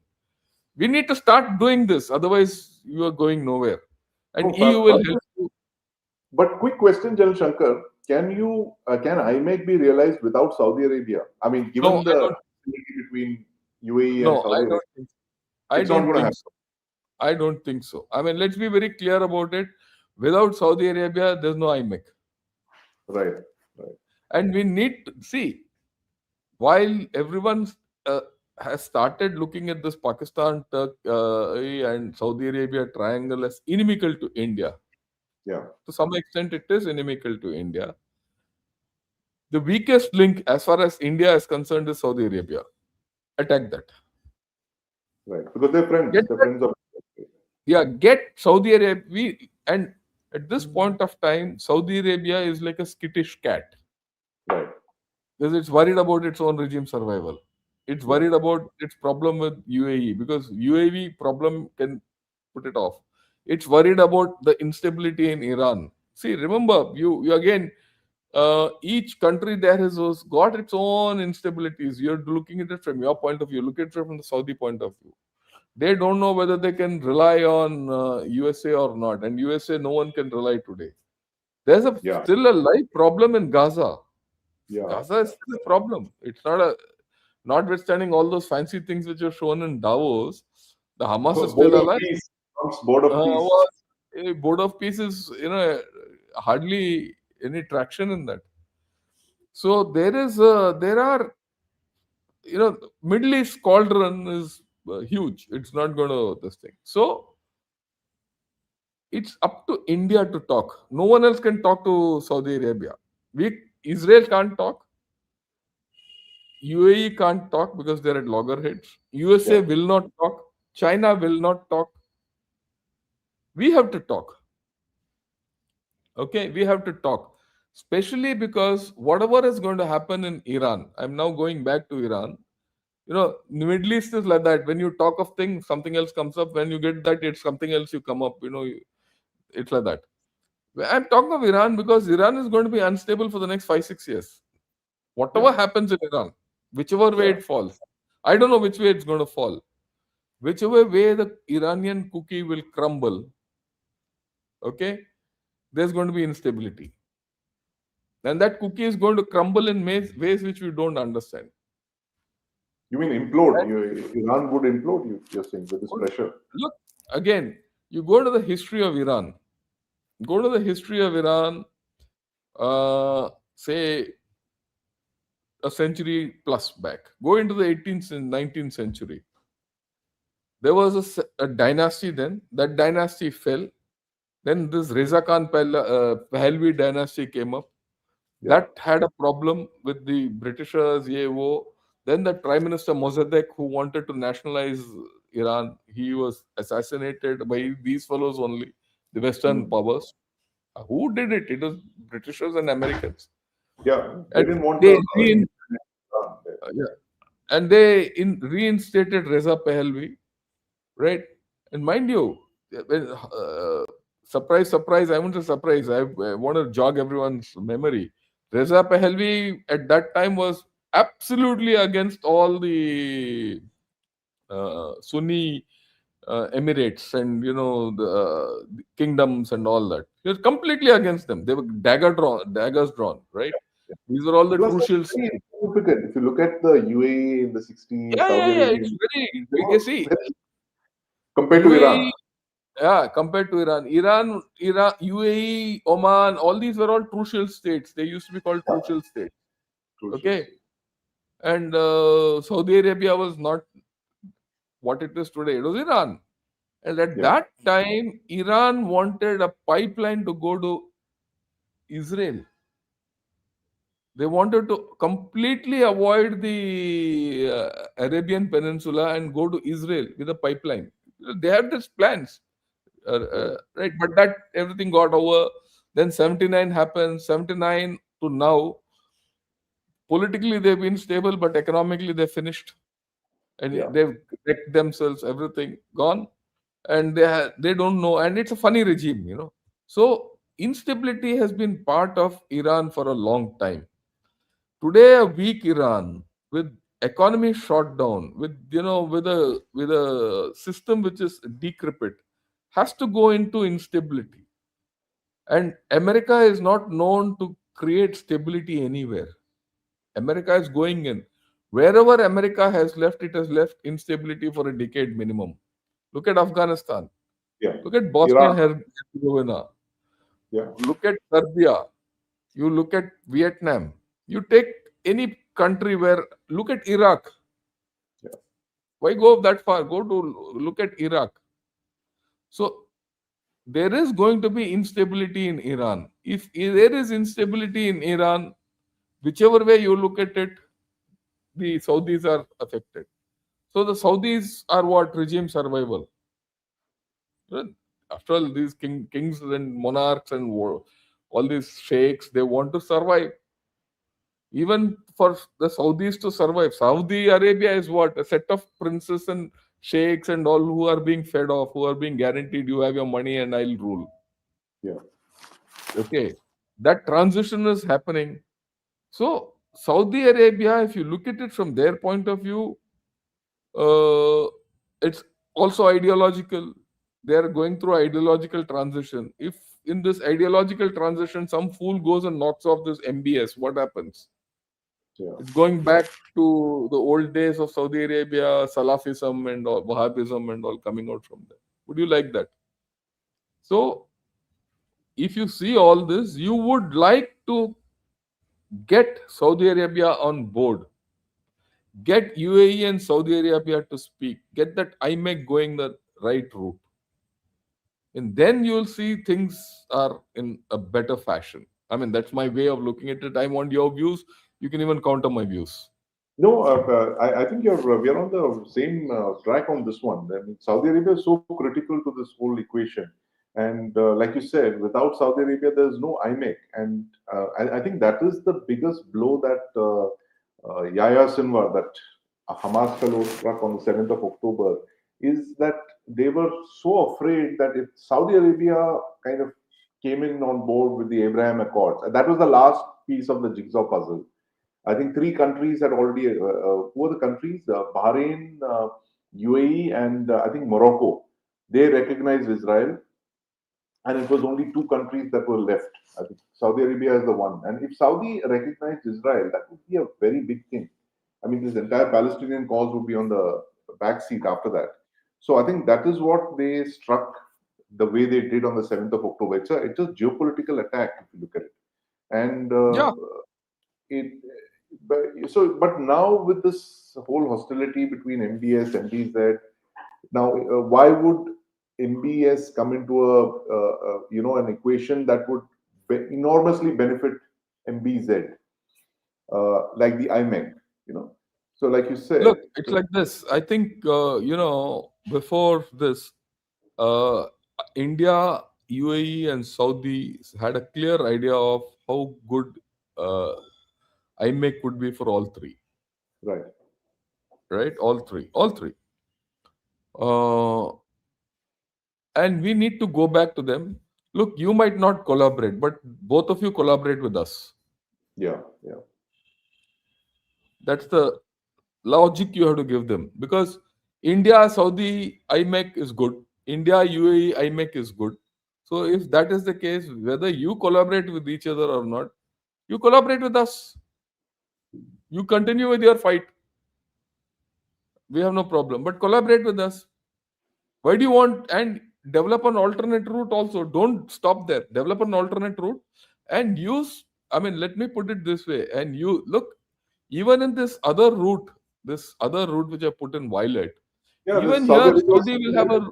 [SPEAKER 2] We need to start doing this. Otherwise, you are going nowhere. And
[SPEAKER 1] No,
[SPEAKER 2] EU will help you.
[SPEAKER 1] but quick question, General Shankar. Can IMEC be realized without Saudi Arabia? I mean,
[SPEAKER 2] No,
[SPEAKER 1] given
[SPEAKER 2] I
[SPEAKER 1] the
[SPEAKER 2] don't.
[SPEAKER 1] affinity between UAE and
[SPEAKER 2] No,
[SPEAKER 1] Saudi
[SPEAKER 2] I
[SPEAKER 1] Arabia,
[SPEAKER 2] don't think. I
[SPEAKER 1] it's not
[SPEAKER 2] don't
[SPEAKER 1] going to
[SPEAKER 2] think
[SPEAKER 1] happen.
[SPEAKER 2] so. I don't think so. I mean, let's be very clear about it. Without Saudi Arabia, there's no IMEC.
[SPEAKER 1] Right. Right.
[SPEAKER 2] And we need to see, while everyone uh, has started looking at this Pakistan, Turkey, and Saudi Arabia triangle as inimical to India.
[SPEAKER 1] Yeah.
[SPEAKER 2] To some extent, it is inimical to India. The weakest link, as far as India is concerned, is Saudi Arabia. Attack that.
[SPEAKER 1] Right. Because they're friends.
[SPEAKER 2] Get
[SPEAKER 1] They're
[SPEAKER 2] that.
[SPEAKER 1] friends of.
[SPEAKER 2] Yeah, get Saudi Arabia. And at this point of time, Saudi Arabia is like a skittish cat
[SPEAKER 1] Right.
[SPEAKER 2] because it's worried about its own regime survival. It's
[SPEAKER 1] Yeah.
[SPEAKER 2] worried about its problem with UAE because UAE problem can put it off. It's worried about the instability in Iran. See, remember, you again, each country there has got its own instabilities. You're looking at it from your point of view. Look at it from the Saudi point of view. They don't know whether they can rely on USA or not. And USA, no one can rely today. There's
[SPEAKER 1] Yeah.
[SPEAKER 2] still a live problem in Gaza.
[SPEAKER 1] Yeah.
[SPEAKER 2] Gaza is still a problem. It's not a, notwithstanding all those fancy things which are shown in Davos, the Hamas is
[SPEAKER 1] Board
[SPEAKER 2] still
[SPEAKER 1] of
[SPEAKER 2] alive.
[SPEAKER 1] peace. Trump's board of peace.
[SPEAKER 2] Well, a board of peace is, hardly any traction in that. So there are, Middle East cauldron is huge. It's not going to this thing. So it's up to India to talk. No one else can talk to Saudi Arabia. Israel can't talk. UAE can't talk because they're at loggerheads. USA
[SPEAKER 1] Yeah.
[SPEAKER 2] will not talk. China will not talk. We have to talk. Okay, we have to talk. Especially because whatever is going to happen in Iran, I'm now going back to Iran. The Middle East is like that. When you talk of things, something else comes up. When you get that, it's something else you come up. It's like that. I'm talking of Iran because Iran is going to be unstable for the next 5, 6 years.
[SPEAKER 1] Yeah.
[SPEAKER 2] Whatever happens in Iran, whichever way
[SPEAKER 1] Yeah.
[SPEAKER 2] it falls, I don't know which way it's going to fall. Whichever way the Iranian cookie will crumble, okay, there's going to be instability. And that cookie is going to crumble in ways which we don't understand.
[SPEAKER 1] You mean implode? Iran would implode. You're saying with this
[SPEAKER 2] And
[SPEAKER 1] pressure.
[SPEAKER 2] look, again, you go to the history of Iran. Go to the history of Iran, say a century plus back. Go into the 18th and 19th century. There was a dynasty then. That dynasty fell. Then this Reza Khan Pahlavi dynasty came up.
[SPEAKER 1] Yeah.
[SPEAKER 2] That had a problem with the Britishers, yewo. Then the Prime Minister Mossadegh, who wanted to nationalize Iran, he was assassinated by these fellows only, the Western
[SPEAKER 1] Mm.
[SPEAKER 2] powers. Who did it? It was Britishers and Americans.
[SPEAKER 1] Yeah. They
[SPEAKER 2] And
[SPEAKER 1] didn't want
[SPEAKER 2] they
[SPEAKER 1] the Iran there.
[SPEAKER 2] yeah, and they reinstated Reza Pahlavi, right? And mind you, surprise, surprise, I won't say surprise, I want to jog everyone's memory. Reza Pahlavi at that time was absolutely against all the Sunni emirates and the kingdoms and all that. He was completely against them. They were daggers drawn, right?
[SPEAKER 1] Yeah.
[SPEAKER 2] These were all the
[SPEAKER 1] It was
[SPEAKER 2] crucial.
[SPEAKER 1] very significant. If you look at the UAE in the 60s,
[SPEAKER 2] Yeah, yeah,
[SPEAKER 1] Saudi
[SPEAKER 2] yeah.
[SPEAKER 1] Arabia,
[SPEAKER 2] It's very.
[SPEAKER 1] they
[SPEAKER 2] You
[SPEAKER 1] were
[SPEAKER 2] see,
[SPEAKER 1] compared to
[SPEAKER 2] UAE,
[SPEAKER 1] Iran.
[SPEAKER 2] yeah, compared to Iran, UAE, Oman, all these were all crucial states. They used to be called
[SPEAKER 1] Yeah.
[SPEAKER 2] crucial states.
[SPEAKER 1] Crucial
[SPEAKER 2] Okay,
[SPEAKER 1] state.
[SPEAKER 2] and Saudi Arabia was not what it is today. It was Iran, and at
[SPEAKER 1] Yeah.
[SPEAKER 2] that time, Iran wanted a pipeline to go to Israel. They wanted to completely avoid the Arabian Peninsula and go to Israel with a pipeline. They had these plans,
[SPEAKER 1] Right.
[SPEAKER 2] right? But that everything got over. Then 79 happened. 79 to now, politically they've been stable, but economically they finished,
[SPEAKER 1] Yeah.
[SPEAKER 2] and they've wrecked themselves. Everything gone, and they don't know. And it's a funny regime. So instability has been part of Iran for a long time. Today, a weak Iran with economy shot down, with a system which is decrepit, has to go into instability. And America is not known to create stability anywhere. America is going in. Wherever America has left, it has left instability for a decade minimum. Look at Afghanistan.
[SPEAKER 1] Yeah.
[SPEAKER 2] Look at Bosnia
[SPEAKER 1] Iran.
[SPEAKER 2] and Herzegovina.
[SPEAKER 1] Yeah.
[SPEAKER 2] Look at Serbia. You look at Vietnam. You take any country where, look at Iraq.
[SPEAKER 1] Yeah.
[SPEAKER 2] Why go that far? Go to look at Iraq. So there is going to be instability in Iran. If there is instability in Iran, whichever way you look at it, the Saudis are affected. So the Saudis are what? Regime survival. Well, after all, these kings and monarchs and all these sheikhs, they want to survive. Even for the Saudis to survive, Saudi Arabia is what? A set of princes and sheikhs and all who are being fed off, who are being guaranteed you have your money and I'll rule.
[SPEAKER 1] Yeah.
[SPEAKER 2] Okay. That transition is happening. So, Saudi Arabia, if you look at it from their point of view, uh, it's also ideological. They are going through ideological transition. If in this ideological transition some fool goes and knocks off this MBS, what happens?
[SPEAKER 1] Yeah.
[SPEAKER 2] It's going back to the old days of Saudi Arabia, Salafism and all, Wahhabism and all coming out from there. Would you like that? So, if you see all this, you would like to get Saudi Arabia on board, get UAE and Saudi Arabia to speak, get that IMEC going the right route. And then you'll see things are in a better fashion. I mean, that's my way of looking at it. I want your views. You can even counter my views.
[SPEAKER 1] No, I think we are on the same track on this one. I mean, Saudi Arabia is so critical to this whole equation, and like you said, without Saudi Arabia, there's no IMEC, and I think that is the biggest blow that Yahya Sinwar, that Hamas fellow, struck on the 7th of October, is that they were so afraid that if Saudi Arabia kind of came in on board with the Abraham Accords, and that was the last piece of the jigsaw puzzle. I think three countries had already. Who were the countries? Bahrain, UAE, and I think Morocco. They recognized Israel, and it was only two countries that were left. I think Saudi Arabia is the one. And if Saudi recognized Israel, that would be a very big thing. I mean, this entire Palestinian cause would be on the back seat after that. So I think that is what they struck the way they did on the 7th of October. It's a geopolitical attack if you look at it. And
[SPEAKER 2] Yeah.
[SPEAKER 1] it but now with this whole hostility between MBS and MBZ, now why would MBS come into an equation that would enormously benefit MBZ, like the IMEC, you know? So like you said,
[SPEAKER 2] Look, it's like this. I think, before this, uh, India, UAE, and Saudi had a clear idea of how good uh, IMEC would be for all three,
[SPEAKER 1] right?
[SPEAKER 2] right? All three, all three. Uh, and we need to go back to them. Look, you might not collaborate, but both of you collaborate with us.
[SPEAKER 1] Yeah, yeah,
[SPEAKER 2] That's the logic you have to give them, because India, Saudi, IMEC is good. India, UAE, IMEC is good. So if that is the case, whether you collaborate with each other or not, you collaborate with us. You continue with your fight. We have no problem, but collaborate with us. Why do you want, and develop an alternate route also? Don't stop there. Develop an alternate route and use. I mean, let me put it this way. And you look, even in this other route which I put in violet,
[SPEAKER 1] yeah. This
[SPEAKER 2] even
[SPEAKER 1] Saudi
[SPEAKER 2] here,
[SPEAKER 1] Arabia is
[SPEAKER 2] Saudi will have a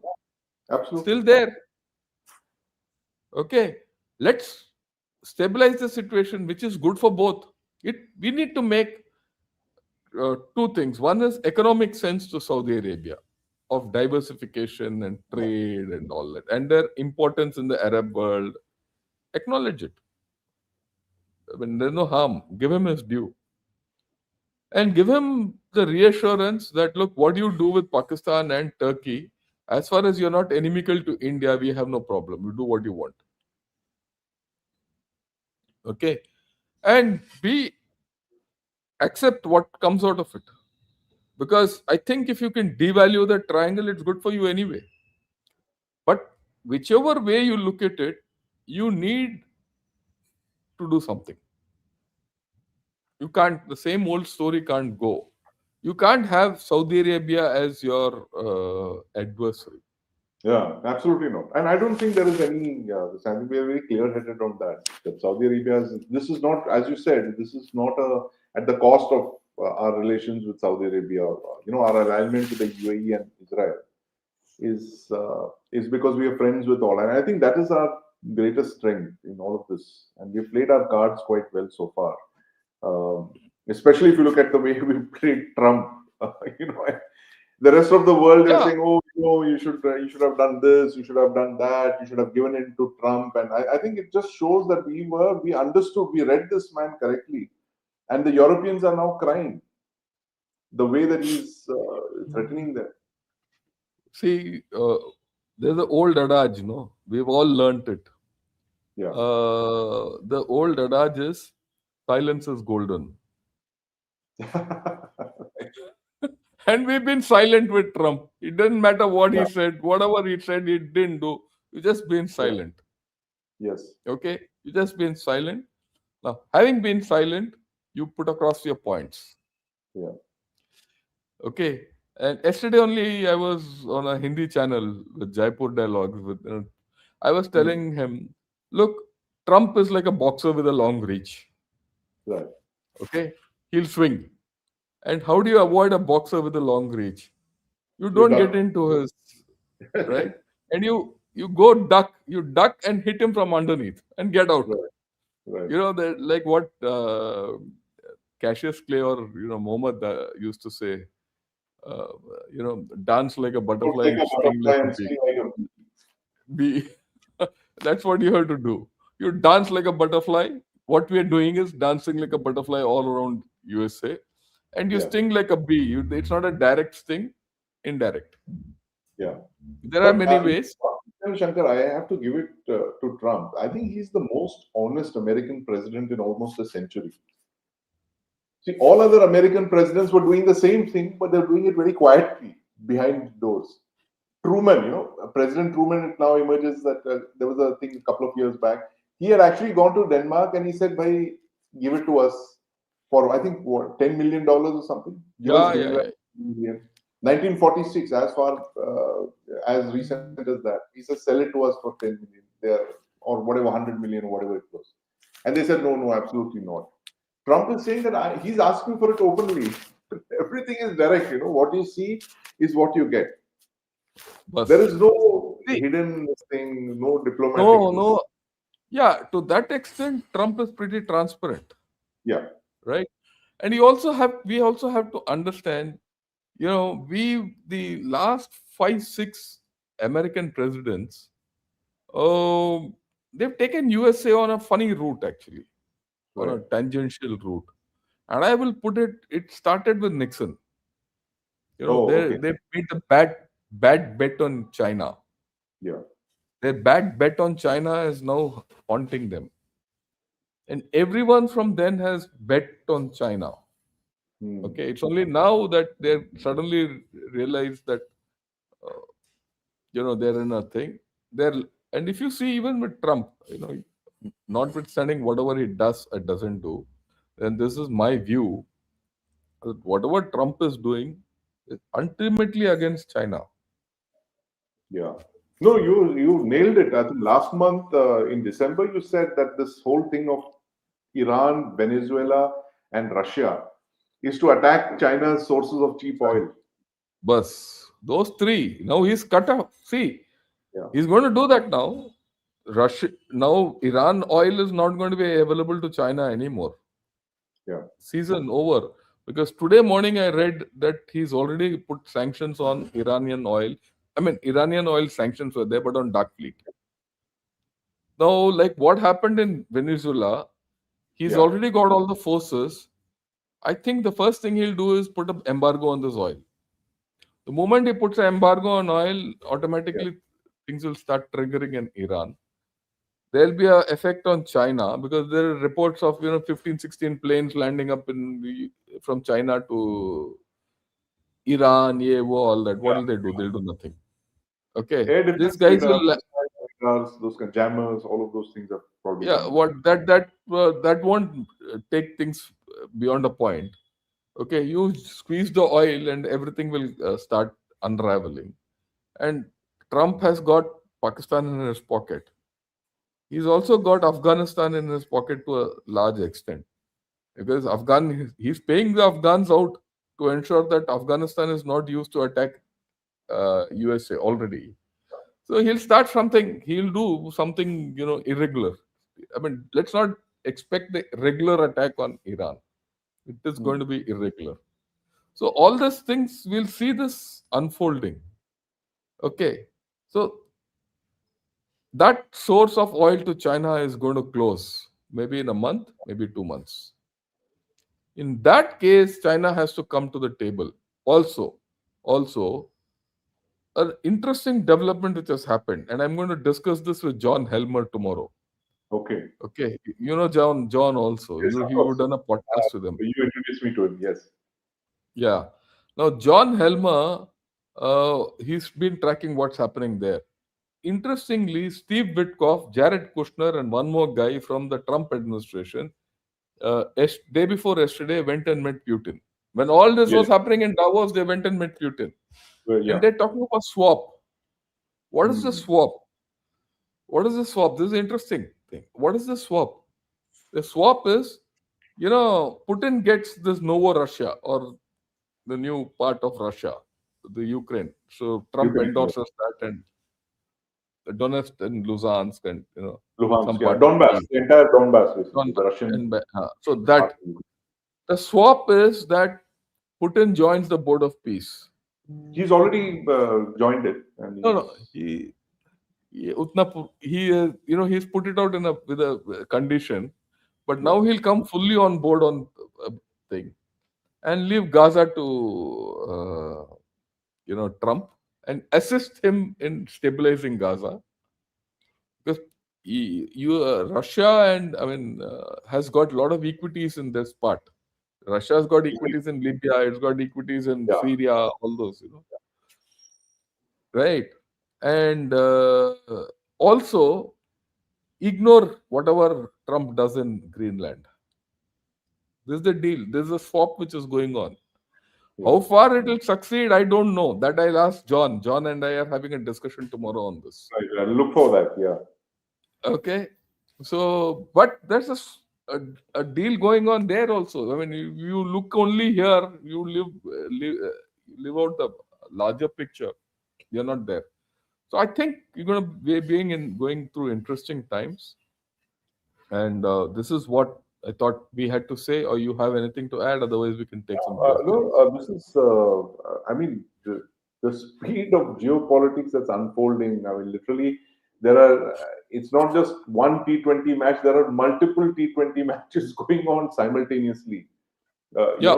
[SPEAKER 1] absolutely.
[SPEAKER 2] still there. Okay, let's stabilize the situation, which is good for both. We need to make two things. One is economic sense to Saudi Arabia of diversification and trade and all that, and their importance in the Arab world. Acknowledge it. I mean, there's no harm. Give him his due. And give him the reassurance that, look, what you do with Pakistan and Turkey, as far as you're not inimical to India, we have no problem. You do what you want. Okay. And be accept what comes out of it. Because I think if you can devalue the triangle, it's good for you anyway. But whichever way you look at it, you need to do something. You can't, the same old story can't go. You can't have Saudi Arabia as your adversary.
[SPEAKER 1] Yeah, absolutely not. And I don't think there is any. I think we are very clear-headed on that. That Saudi Arabia is. This is not, as you said, this is not at the cost of our relations with Saudi Arabia, our alignment with the UAE and Israel is because we are friends with all, and I think that is our greatest strength in all of this, and we've played our cards quite well so far. Especially if you look at the way we played Trump, you know, the rest of the world they're
[SPEAKER 2] Yeah,
[SPEAKER 1] saying, oh, you should have done this, you should have done that, you should have given in to Trump, and I think it just shows that we understood, we read this man correctly, and the Europeans are now crying the way that he's threatening them.
[SPEAKER 2] see, there's an old adage, we've all learnt it.
[SPEAKER 1] Yeah.
[SPEAKER 2] The old adage is silence is golden. And we've been silent with Trump. It doesn't matter what he
[SPEAKER 1] Yeah.
[SPEAKER 2] said, whatever he said, he didn't do. You just been
[SPEAKER 1] Yeah.
[SPEAKER 2] silent.
[SPEAKER 1] Yes.
[SPEAKER 2] Okay? You just been silent. Now, having been silent, you put across your points.
[SPEAKER 1] Yeah.
[SPEAKER 2] Okay? And yesterday only I was on a Hindi channel with Jaipur Dialogues. I was
[SPEAKER 1] Hmm.
[SPEAKER 2] telling him, look, Trump is like a boxer with a long reach.
[SPEAKER 1] Right.
[SPEAKER 2] Okay? He'll swing. And how do you avoid a boxer with a long reach? You
[SPEAKER 1] You
[SPEAKER 2] don't get
[SPEAKER 1] duck.
[SPEAKER 2] into his right, and you go you duck and hit him from underneath and get out.
[SPEAKER 1] Right. Right.
[SPEAKER 2] That like what Cassius Clay or Mohammed used to say. Uh, dance like a
[SPEAKER 1] Look
[SPEAKER 2] butterfly
[SPEAKER 1] like
[SPEAKER 2] and
[SPEAKER 1] a
[SPEAKER 2] sting
[SPEAKER 1] butterfly
[SPEAKER 2] like a
[SPEAKER 1] and
[SPEAKER 2] bee.
[SPEAKER 1] sting like a
[SPEAKER 2] Bee. That's what you have to do. You dance like a butterfly. What we are doing is dancing like a butterfly all around USA, and you
[SPEAKER 1] yeah.
[SPEAKER 2] sting like a bee. It's not a direct sting, indirect.
[SPEAKER 1] Yeah.
[SPEAKER 2] There are
[SPEAKER 1] But
[SPEAKER 2] many ways.
[SPEAKER 1] Shankar, I have to give it to Trump. I think he's the most honest American president in almost a century. See, all other American presidents were doing the same thing, but they're doing it very quietly behind doors. Truman, President Truman, it now emerges that there was a thing a couple of years back. He had actually gone to Denmark and he said, "Bhai, give it to us for, I think, what, $10 million or something? Give us
[SPEAKER 2] Yeah, yeah,
[SPEAKER 1] Greenland
[SPEAKER 2] yeah.
[SPEAKER 1] million." 1946, as far as recent as that. He said, "Sell it to us for 10 million there, or whatever, 100 million, or whatever it was." And they said, "No, no, absolutely not." Trump is saying that he's asking for it openly. Everything is direct. What you see is what you get. There is
[SPEAKER 2] Bus.
[SPEAKER 1] no
[SPEAKER 2] See,
[SPEAKER 1] hidden thing, no diplomatic
[SPEAKER 2] no,
[SPEAKER 1] this.
[SPEAKER 2] no. Yeah, to that extent, Trump is pretty transparent,
[SPEAKER 1] Yeah,
[SPEAKER 2] right? And we also have to understand, the last 5, 6 American presidents, um, they've taken USA on a funny route, actually, on
[SPEAKER 1] right.
[SPEAKER 2] a tangential route. And I will put it started with Nixon.
[SPEAKER 1] Oh,
[SPEAKER 2] They
[SPEAKER 1] okay.
[SPEAKER 2] they made a bad bet on China.
[SPEAKER 1] Yeah.
[SPEAKER 2] Their bad bet on China is now haunting them. And everyone from then has bet on China.
[SPEAKER 1] Hmm.
[SPEAKER 2] Okay, it's only now that they suddenly realize that they're in a thing. They're and if you see even with Trump, notwithstanding whatever he does or doesn't do, then this is my view that whatever Trump is doing is ultimately against China.
[SPEAKER 1] Yeah. No, you nailed it. I think last month in December you said that this whole thing of Iran, Venezuela, and Russia is to attack China's sources of cheap oil.
[SPEAKER 2] Bus those three. Now he's cut off. See,
[SPEAKER 1] Yeah.
[SPEAKER 2] he's going to do that now. Russia now Iran oil is not going to be available to China anymore.
[SPEAKER 1] Yeah.
[SPEAKER 2] Season over. Because today morning I read that he's already put sanctions on Iranian oil. I mean, Iranian oil sanctions were there, but on dark fleet. Now, like what happened in Venezuela, he's
[SPEAKER 1] Yeah.
[SPEAKER 2] already got all the forces. I think the first thing he'll do is put an embargo on this oil. The moment he puts an embargo on oil,
[SPEAKER 1] Yeah.
[SPEAKER 2] automatically things will start triggering in Iran. There'll be a effect on China because there are reports of 15, 16 planes landing up from China to Iran, yeah, all that. What
[SPEAKER 1] Yeah.
[SPEAKER 2] will they do? They'll do nothing. Okay,
[SPEAKER 1] Air
[SPEAKER 2] these
[SPEAKER 1] defense
[SPEAKER 2] guys
[SPEAKER 1] radars,
[SPEAKER 2] will.
[SPEAKER 1] radars, those kind of jammers, all of those things are probably
[SPEAKER 2] Yeah,
[SPEAKER 1] coming.
[SPEAKER 2] what that won't take things beyond a point. Okay, you squeeze the oil and everything will start unraveling. And Trump has got Pakistan in his pocket. He's also got Afghanistan in his pocket to a large extent. because he's paying the Afghans out to ensure that Afghanistan is not used to attack USA already. So he'll start something. He'll do something, irregular. I mean, let's not expect the regular attack on Iran. It is
[SPEAKER 1] Hmm.
[SPEAKER 2] going to be irregular. So all these things, we'll see this unfolding. Okay. So that source of oil to China is going to close maybe in a month, maybe 2 months. In that case, China has to come to the table. Also, an interesting development which has happened, and I'm going to discuss this with John Helmer tomorrow.
[SPEAKER 1] Okay.
[SPEAKER 2] Okay, you know John also.
[SPEAKER 1] Yes, of
[SPEAKER 2] You've
[SPEAKER 1] course.
[SPEAKER 2] done a podcast with him.
[SPEAKER 1] You introduced me to him. Yes.
[SPEAKER 2] Yeah. Now John Helmer, he's been tracking what's happening there. Interestingly, Steve Witkoff, Jared Kushner, and one more guy from the Trump administration, day before yesterday, went and met Putin. When all this
[SPEAKER 1] Yes.
[SPEAKER 2] was happening in Davos, they went and met Putin,
[SPEAKER 1] Well,
[SPEAKER 2] and
[SPEAKER 1] yeah.
[SPEAKER 2] they're talking about swap. What is the
[SPEAKER 1] Hmm.
[SPEAKER 2] swap? What is the swap? This is an interesting thing. What is the swap? The swap is, Putin gets this Novo Russia, or the new part of Russia, the Ukraine. So Trump
[SPEAKER 1] Ukraine. Yes.
[SPEAKER 2] endorses that, and Donetsk and Luhansk, and
[SPEAKER 1] Luhansk.
[SPEAKER 2] some
[SPEAKER 1] Yeah.
[SPEAKER 2] part of
[SPEAKER 1] Donbass.
[SPEAKER 2] Kyiv.
[SPEAKER 1] The entire Donbass, basically. The
[SPEAKER 2] Donbass
[SPEAKER 1] Russian
[SPEAKER 2] so
[SPEAKER 1] part.
[SPEAKER 2] that the swap is that Putin joins the board of peace.
[SPEAKER 1] He's already joined it, and
[SPEAKER 2] No, no,
[SPEAKER 1] he's
[SPEAKER 2] he's put it out with a condition, but
[SPEAKER 1] yeah.
[SPEAKER 2] now he'll come fully on board on a thing and leave Gaza to Trump and assist him in stabilizing Gaza, because Russia and has got a lot of equities in this part. Russia's got equities in Libya, it's got equities in
[SPEAKER 1] Yeah.
[SPEAKER 2] Syria, all those, right? And also ignore whatever Trump does in Greenland. This is the deal. This is a swap which is going on.
[SPEAKER 1] Yeah.
[SPEAKER 2] How far it will succeed, I don't know. That I'll ask John. John and I are having a discussion tomorrow on this.
[SPEAKER 1] Right. I'll look for that. Yeah.
[SPEAKER 2] Okay. So, but there's a deal going on there also. I mean, you look only here, you live out the larger picture. You're not there. So I think you're going to be going through interesting times, and this is what I thought we had to say. Or you have anything to add? Otherwise, we can take some
[SPEAKER 1] No,
[SPEAKER 2] questions.
[SPEAKER 1] this is, I mean, the speed of geopolitics that's unfolding. I mean, literally, it's not just one T20 match, there are multiple T20 matches going on simultaneously.
[SPEAKER 2] Yeah,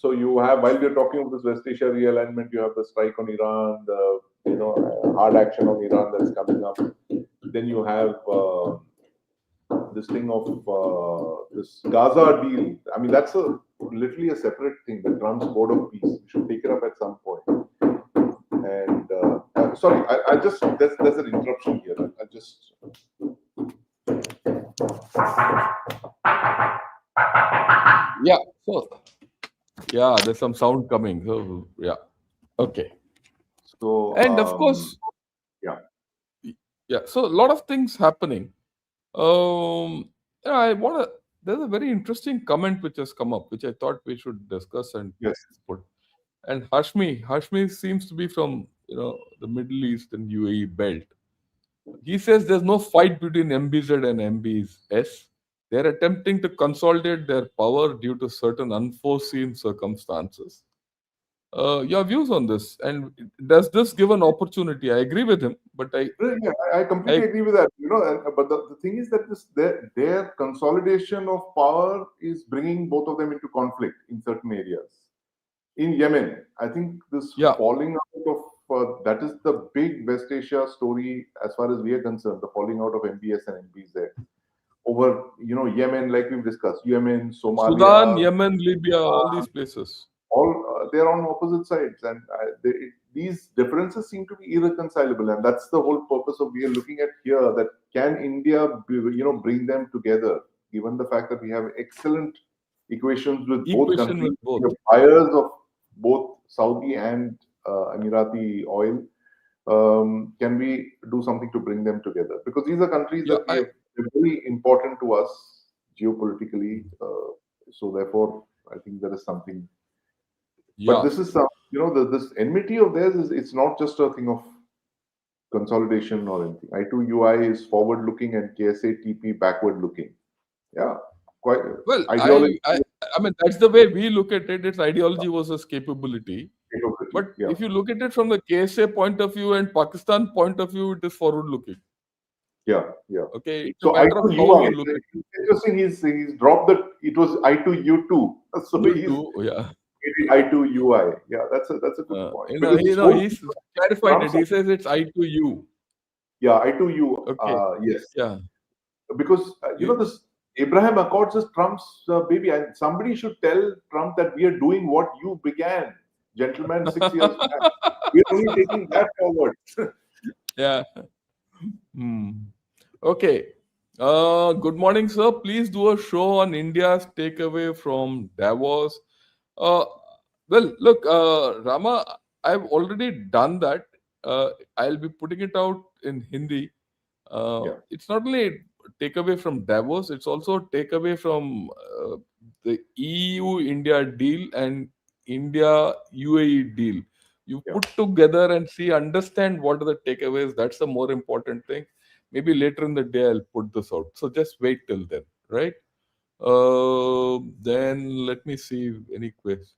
[SPEAKER 1] So you have, while we're talking about this West Asia realignment, you have the strike on Iran, the, hard action on Iran that's coming up. Then you have, this thing of this Gaza deal. I mean, that's literally a separate thing. The Trump's board of peace. We should take it up at some point. And sorry, I just there's an interruption here. I just
[SPEAKER 2] yeah. So yeah, there's some sound coming. So yeah, okay.
[SPEAKER 1] so
[SPEAKER 2] And of course,
[SPEAKER 1] yeah.
[SPEAKER 2] yeah. So a lot of things happening. I want to. There's a very interesting comment which has come up, which I thought we should discuss and
[SPEAKER 1] Yes.
[SPEAKER 2] put. And Hashmi seems to be from the Middle East and UAE belt. He says there's no fight between MBZ and MBS. They're attempting to consolidate their power due to certain unforeseen circumstances. Your views on this, and does this give an opportunity? I agree with him, but
[SPEAKER 1] Yeah, I completely
[SPEAKER 2] I
[SPEAKER 1] agree with that. But the thing is that their consolidation of power is bringing both of them into conflict in certain areas. In Yemen, I think this
[SPEAKER 2] yeah,
[SPEAKER 1] falling out of that is the big West Asia story as far as we are concerned. The falling out of MBS and MBZ over Yemen, like we've discussed, Yemen,
[SPEAKER 2] Sudan,
[SPEAKER 1] Somalia,
[SPEAKER 2] Yemen, Libya, all these places.
[SPEAKER 1] all they're on opposite sides, and these differences seem to be irreconcilable, and that's the whole purpose of we are looking at here. That can India, bring them together, given the fact that we have excellent equations with both
[SPEAKER 2] Equation
[SPEAKER 1] countries,
[SPEAKER 2] with both.
[SPEAKER 1] we are buyers of both Saudi and Emirati oil. Can we do something to bring them together? Because these are countries
[SPEAKER 2] Yeah,
[SPEAKER 1] that they're very important to us. geopolitically. So therefore, I think there is something. But
[SPEAKER 2] Yeah.
[SPEAKER 1] this is some, this enmity of theirs is it's not just a thing of consolidation or anything. I2UI is forward looking and KSATP backward looking. Yeah, quite
[SPEAKER 2] Well,
[SPEAKER 1] ideology
[SPEAKER 2] I mean, that's the way we look at it. It's ideology versus capability.
[SPEAKER 1] capability.
[SPEAKER 2] But
[SPEAKER 1] Yeah,
[SPEAKER 2] if you look at it from the KSA point of view and Pakistan point of view, it is forward looking.
[SPEAKER 1] yeah, yeah.
[SPEAKER 2] Okay, it's a
[SPEAKER 1] So
[SPEAKER 2] matter of how
[SPEAKER 1] I2UI,
[SPEAKER 2] you look at it.
[SPEAKER 1] it's interesting. He's dropped the. It was I2U2, so
[SPEAKER 2] You
[SPEAKER 1] he's
[SPEAKER 2] too, yeah.
[SPEAKER 1] I2UI. Yeah, that's a good point because this whole
[SPEAKER 2] He's clarified
[SPEAKER 1] Trump.
[SPEAKER 2] it. He says it's I to you.
[SPEAKER 1] Yeah, I2U.
[SPEAKER 2] Okay,
[SPEAKER 1] Yes,
[SPEAKER 2] yeah.
[SPEAKER 1] because
[SPEAKER 2] You,
[SPEAKER 1] this Abraham Accords is Trump's baby, and somebody should tell Trump that we are doing what you began, gentlemen, 6 years back. We are only taking that forward.
[SPEAKER 2] yeah. Hmm. Okay. Good morning, sir. Please do a show on India's takeaway from Davos. Uh, well, look, Rama, I've already done that. I'll be putting it out in Hindi.
[SPEAKER 1] Yeah,
[SPEAKER 2] It's not only a takeaway from Davos, it's also a takeaway from the EU India deal and India UAE deal. You
[SPEAKER 1] yeah.
[SPEAKER 2] put together and see, understand what are the takeaways. That's the more important thing. Maybe later in the day, I'll put this out. So just wait till then, right? Then let me see any quiz.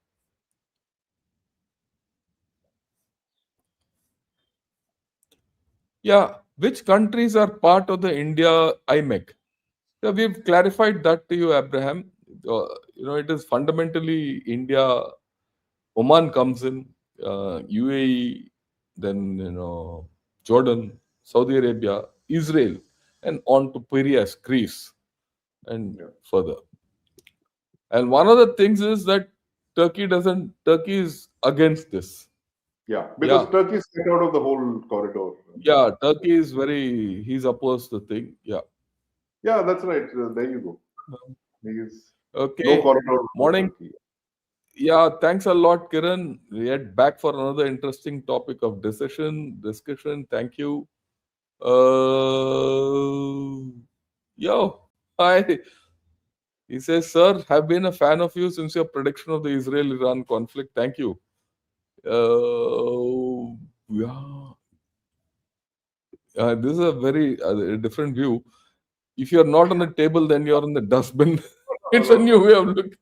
[SPEAKER 2] Yeah, which countries are part of the India IMEC? So we've clarified that to you, Abraham. It is fundamentally India. Oman comes in, UAE, then Jordan, Saudi Arabia, Israel, and on to Piraeus, Greece, and
[SPEAKER 1] Yeah.
[SPEAKER 2] further. And one of the things is that Turkey is against this.
[SPEAKER 1] Yeah, because
[SPEAKER 2] Yeah,
[SPEAKER 1] Turkey is cut out of the whole corridor.
[SPEAKER 2] yeah, Turkey is he's opposed to the thing. Yeah.
[SPEAKER 1] Yeah, that's right. There you go. There is no
[SPEAKER 2] Okay.
[SPEAKER 1] corridor for
[SPEAKER 2] Morning.
[SPEAKER 1] Turkey.
[SPEAKER 2] Yeah, thanks a lot, Kiran. Yet back for another interesting topic of discussion. Thank you. Yo, hi. He says, "Sir, have been a fan of you since your prediction of the Israel-Iran conflict. Thank you." Yeah, this is a very different view. If you're not on the table, then you're in the dustbin. It's a new way of looking.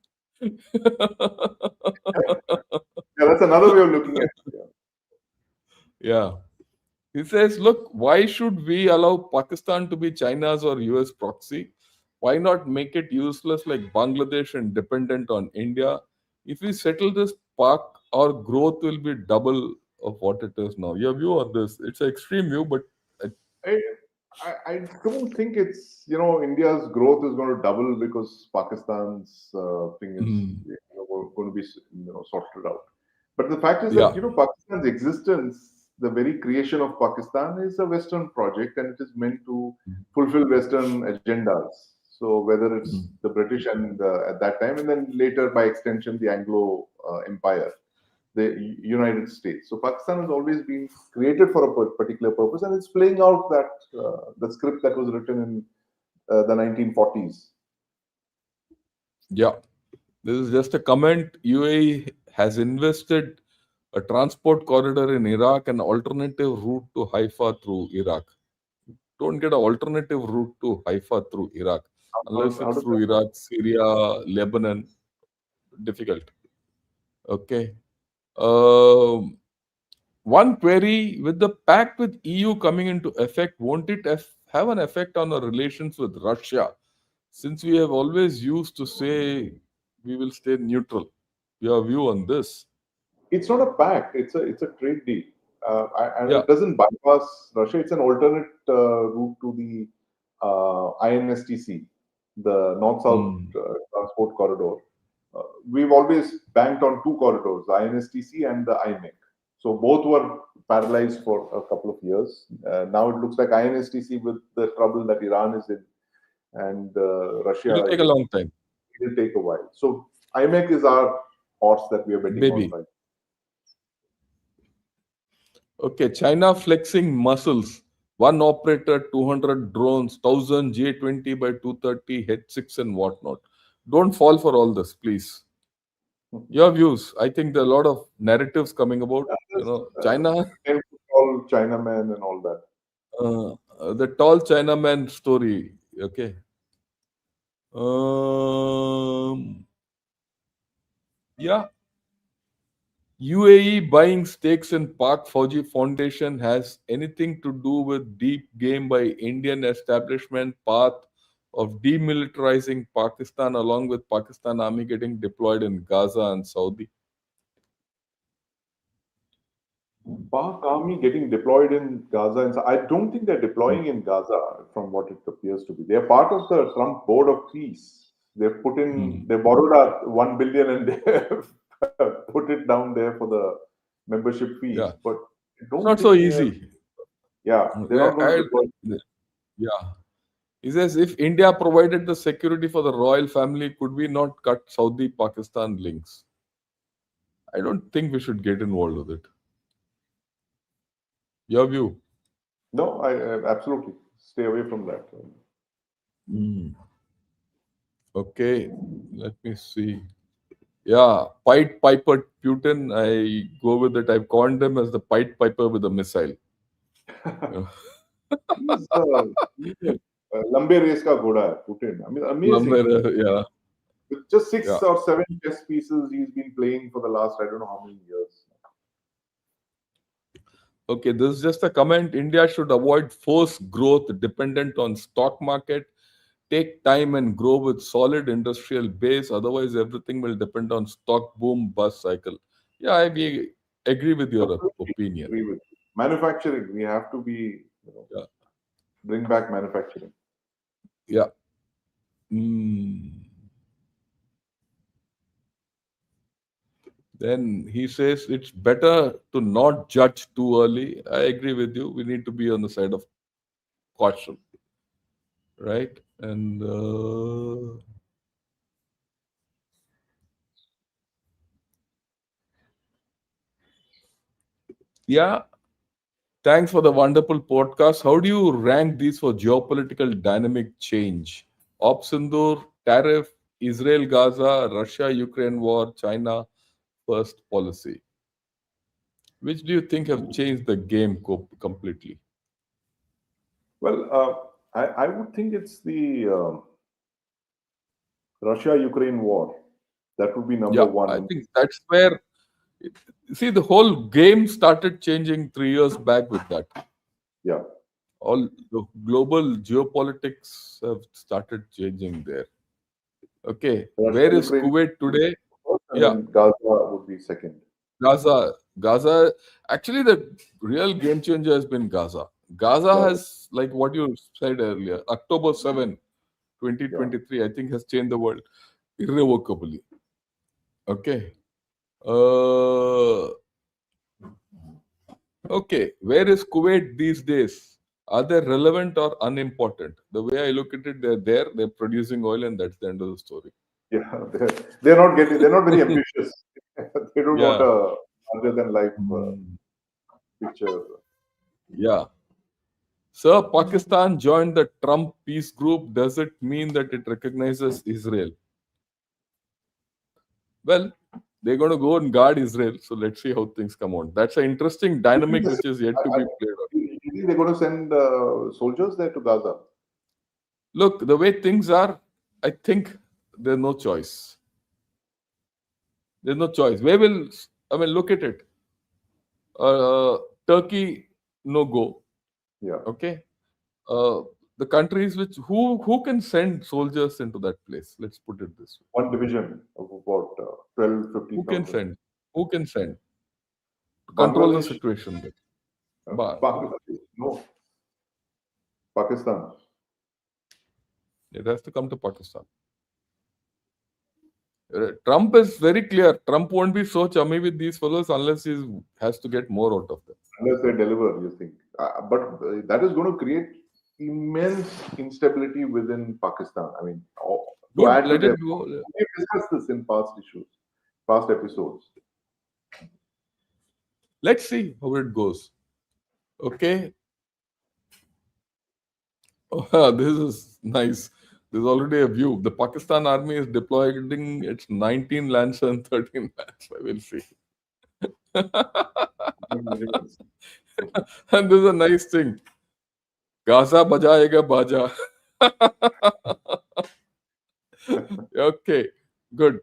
[SPEAKER 1] Yeah, that's another way of looking at it. Yeah.
[SPEAKER 2] Yeah. He says, look, why should we allow Pakistan to be China's or US proxy? Why not make it useless like Bangladesh and dependent on India? If we settle this, Pak, our growth will be double of what it is now. Your view on this? It's an extreme view, but uh,
[SPEAKER 1] I, I don't think it's India's growth is going to double because Pakistan's thing is
[SPEAKER 2] mm,
[SPEAKER 1] going to be sorted out. But the fact is that
[SPEAKER 2] yeah,
[SPEAKER 1] Pakistan's existence, the very creation of Pakistan, is a Western project, and it is meant to fulfill Western agendas. So whether it's
[SPEAKER 2] mm,
[SPEAKER 1] the British and at that time, and then later by extension the Anglo Empire, the United States. So Pakistan has always been created for a particular purpose, and it's playing out that the script that was written in the 1940s.
[SPEAKER 2] yeah. This is just a comment. UAE has invested a transport corridor in Iraq, an alternative route to Haifa through Iraq. Don't get an alternative route to Haifa through Iraq unless
[SPEAKER 1] How
[SPEAKER 2] it's
[SPEAKER 1] does that
[SPEAKER 2] through
[SPEAKER 1] work?
[SPEAKER 2] Iraq, Syria, Lebanon. Difficult. Okay. Um, One query with the pact with EU coming into effect, won't it have an effect on our relations with Russia? Since we have always used to say we will stay neutral. Your view on this?
[SPEAKER 1] It's not a pact. It's a trade deal, and
[SPEAKER 2] Yeah.
[SPEAKER 1] it doesn't bypass Russia. It's an alternate route to the INSTC, the North-South
[SPEAKER 2] Hmm.
[SPEAKER 1] Transport Corridor. We've always banked on two corridors, the INSTC and the IMEC. So both were paralyzed for a couple of years. Now it looks like INSTC, with the trouble that Iran is in and
[SPEAKER 2] It'll
[SPEAKER 1] Russia,
[SPEAKER 2] take a long time.
[SPEAKER 1] it will take a while. So IMEC is our horse that we are betting on
[SPEAKER 2] Maybe.
[SPEAKER 1] right.
[SPEAKER 2] Okay. China flexing muscles. One operator, 200 drones, 1000 J20 by 230, H6 and whatnot. Don't fall for all this, please. Your views. I think there are a lot of narratives coming about.
[SPEAKER 1] Just,
[SPEAKER 2] China,
[SPEAKER 1] tend to call Chinaman and all that.
[SPEAKER 2] the tall Chinaman story. Okay. Um, yeah. UAE buying stakes in Pak Fauji Foundation has anything to do with deep game by Indian establishment path of demilitarizing Pakistan along with Pakistan army getting deployed in Gaza and Saudi?
[SPEAKER 1] Pak army getting deployed in Gaza, and I don't think they're deploying in Gaza, from what it appears to be. They're part of the Trump Board of Peace. They've put in,
[SPEAKER 2] Hmm.
[SPEAKER 1] they borrowed our 1 billion and they put it down there for the membership fees.
[SPEAKER 2] Yeah,
[SPEAKER 1] But I
[SPEAKER 2] it's
[SPEAKER 1] don't
[SPEAKER 2] not so
[SPEAKER 1] think they're,
[SPEAKER 2] easy.
[SPEAKER 1] yeah, they're not going to deploy.
[SPEAKER 2] Yeah. He says if India provided the security for the royal family, could we not cut Saudi Pakistan links? I don't think we should get involved with it. Your view?
[SPEAKER 1] No, I absolutely stay away from that.
[SPEAKER 2] Mm. Okay, let me see. Yeah, Pied Piper Putin. I go with it. I've called him as the Pied Piper with a missile. Yeah.
[SPEAKER 1] He's lambe race ka ghoda hai, Putin. I mean, amazing.
[SPEAKER 2] Lumber, yeah,
[SPEAKER 1] With just six
[SPEAKER 2] yeah.
[SPEAKER 1] or seven chess pieces, he's been playing for the last I don't know how many years.
[SPEAKER 2] Okay, this is just a comment. India should avoid forced growth dependent on stock market. Take time and grow with solid industrial base. Otherwise, everything will depend on stock boom bust cycle. Yeah, agree with your
[SPEAKER 1] Completely
[SPEAKER 2] opinion.
[SPEAKER 1] agree with you. Manufacturing, we have to be,
[SPEAKER 2] Yeah,
[SPEAKER 1] bring back manufacturing.
[SPEAKER 2] yeah. Mm. Then he says it's better to not judge too early. I agree with you. We need to be on the side of caution, right? And yeah, thanks for the wonderful podcast. How do you rank these for geopolitical dynamic change? Op Sindur, tariff, Israel Gaza, Russia Ukraine war, China first policy. Which do you think have changed the game completely?
[SPEAKER 1] Well, I would think it's the Russia-Ukraine war. That would be number
[SPEAKER 2] Yeah, I
[SPEAKER 1] one.
[SPEAKER 2] think that's where see the whole game started changing 3 years back with that.
[SPEAKER 1] Yeah,
[SPEAKER 2] All the global geopolitics have started changing there. Okay, where is
[SPEAKER 1] Russia-Ukraine
[SPEAKER 2] Kuwait today?
[SPEAKER 1] first, and
[SPEAKER 2] Yeah,
[SPEAKER 1] then Gaza would be second.
[SPEAKER 2] Gaza. Actually, the real game changer has been Gaza. Gaza
[SPEAKER 1] Gaza,
[SPEAKER 2] has, like what you said earlier, October 7,
[SPEAKER 1] yeah.
[SPEAKER 2] 2023, I think has changed the world irrevocably. Okay. Uh, okay. Where is Kuwait these days? Are they relevant or unimportant? The way I look at it, they're there, they're producing oil, and that's the end of the story.
[SPEAKER 1] Yeah, they're not very ambitious. They don't want
[SPEAKER 2] Yeah.
[SPEAKER 1] a larger than life
[SPEAKER 2] Mm,
[SPEAKER 1] picture.
[SPEAKER 2] yeah. Sir, Pakistan joined the Trump peace group. Does it mean that it recognizes Israel? Well, they're going to go and guard Israel. So let's see how things come on. That's an interesting
[SPEAKER 1] You think
[SPEAKER 2] dynamic
[SPEAKER 1] this-
[SPEAKER 2] which is yet to be played out.
[SPEAKER 1] you think they're going to send soldiers there to Gaza?
[SPEAKER 2] Look, the way things are, I think there's no choice. There's no choice. Where will, I mean, look at it. Uh, Turkey, no go.
[SPEAKER 1] Yeah,
[SPEAKER 2] Okay. Uh, the countries which, who can send soldiers into that place? Let's put it this way.
[SPEAKER 1] one division of about 12,
[SPEAKER 2] Who can
[SPEAKER 1] 15,000.
[SPEAKER 2] send? Who can send to control the
[SPEAKER 1] Bangladesh,
[SPEAKER 2] situation there?
[SPEAKER 1] Bangladesh, no, Pakistan.
[SPEAKER 2] It has to come to Pakistan. Trump is very clear. Trump won't be so chummy with these fellows unless he has to get more out of them.
[SPEAKER 1] Unless they deliver, you think. But that is going to create immense instability within Pakistan. I mean, to
[SPEAKER 2] Good,
[SPEAKER 1] add to
[SPEAKER 2] let
[SPEAKER 1] their,
[SPEAKER 2] it go.
[SPEAKER 1] we've discussed this in past issues, past episodes.
[SPEAKER 2] Let's see how it goes. Okay. Oh, this is nice. There's already a view. The Pakistan army is deploying its 19 Lancer and 13 Lancer. We'll see. And this is a nice thing. Gaza bajayega baja. Okay, good.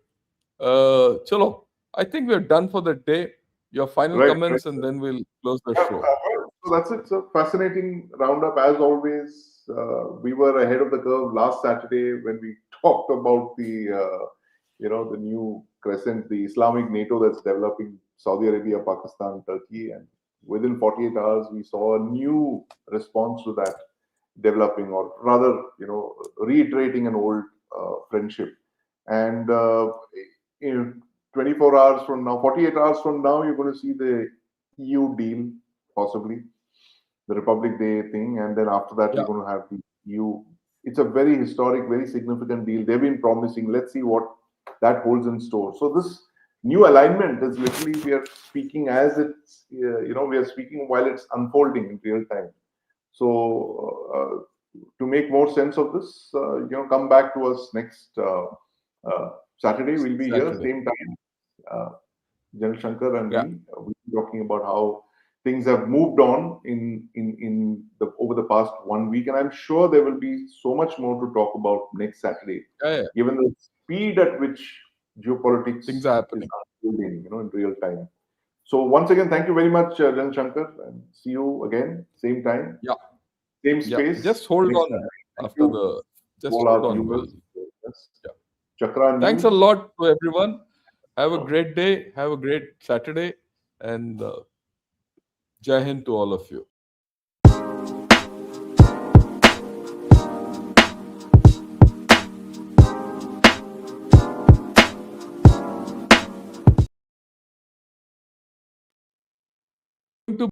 [SPEAKER 2] Chalo, I think we're done for the day. Your final
[SPEAKER 1] Right, right.
[SPEAKER 2] comments, and then we'll close the
[SPEAKER 1] Yeah,
[SPEAKER 2] show.
[SPEAKER 1] so that's it. So fascinating roundup as always. We were ahead of the curve last Saturday when we talked about the new crescent, the Islamic NATO that's developing Saudi Arabia, Pakistan, Turkey, and within 48 hours we saw a new response to that developing, or rather, reiterating an old friendship. And in 24 hours from now, 48 hours from now, you're going to see the EU deal, possibly the Republic Day thing, and then after that,
[SPEAKER 2] Yeah,
[SPEAKER 1] you're going to have the EU. It's a very historic, very significant deal. They've been promising. Let's see what that holds in store. So this new alignment is literally, we are speaking as it's, we are speaking while it's unfolding in real time. So to make more sense of this, come back to us next Saturday. We'll be here
[SPEAKER 2] Saturday.
[SPEAKER 1] same time. General Shankar and
[SPEAKER 2] Yeah,
[SPEAKER 1] me, we'll be talking about how things have moved on over the past 1 week, and I'm sure there will be so much more to talk about next Saturday,
[SPEAKER 2] yeah, yeah.
[SPEAKER 1] given the speed at which geopolitics
[SPEAKER 2] Things are
[SPEAKER 1] is
[SPEAKER 2] happening.
[SPEAKER 1] unfolding, in real time. So once again, thank you very much, General Shankar, and see you again, same time,
[SPEAKER 2] Yeah,
[SPEAKER 1] same
[SPEAKER 2] yeah.
[SPEAKER 1] space
[SPEAKER 2] Just hold
[SPEAKER 1] next
[SPEAKER 2] on
[SPEAKER 1] Saturday. Thank
[SPEAKER 2] after
[SPEAKER 1] you
[SPEAKER 2] the.
[SPEAKER 1] to
[SPEAKER 2] Just
[SPEAKER 1] all
[SPEAKER 2] hold
[SPEAKER 1] our
[SPEAKER 2] on.
[SPEAKER 1] viewers.
[SPEAKER 2] Well,
[SPEAKER 1] Yes.
[SPEAKER 2] yeah.
[SPEAKER 1] Chakra and
[SPEAKER 2] Thanks a
[SPEAKER 1] you.
[SPEAKER 2] lot to everyone. Have a great day. Have a great Saturday, and Jai Hind to all of you.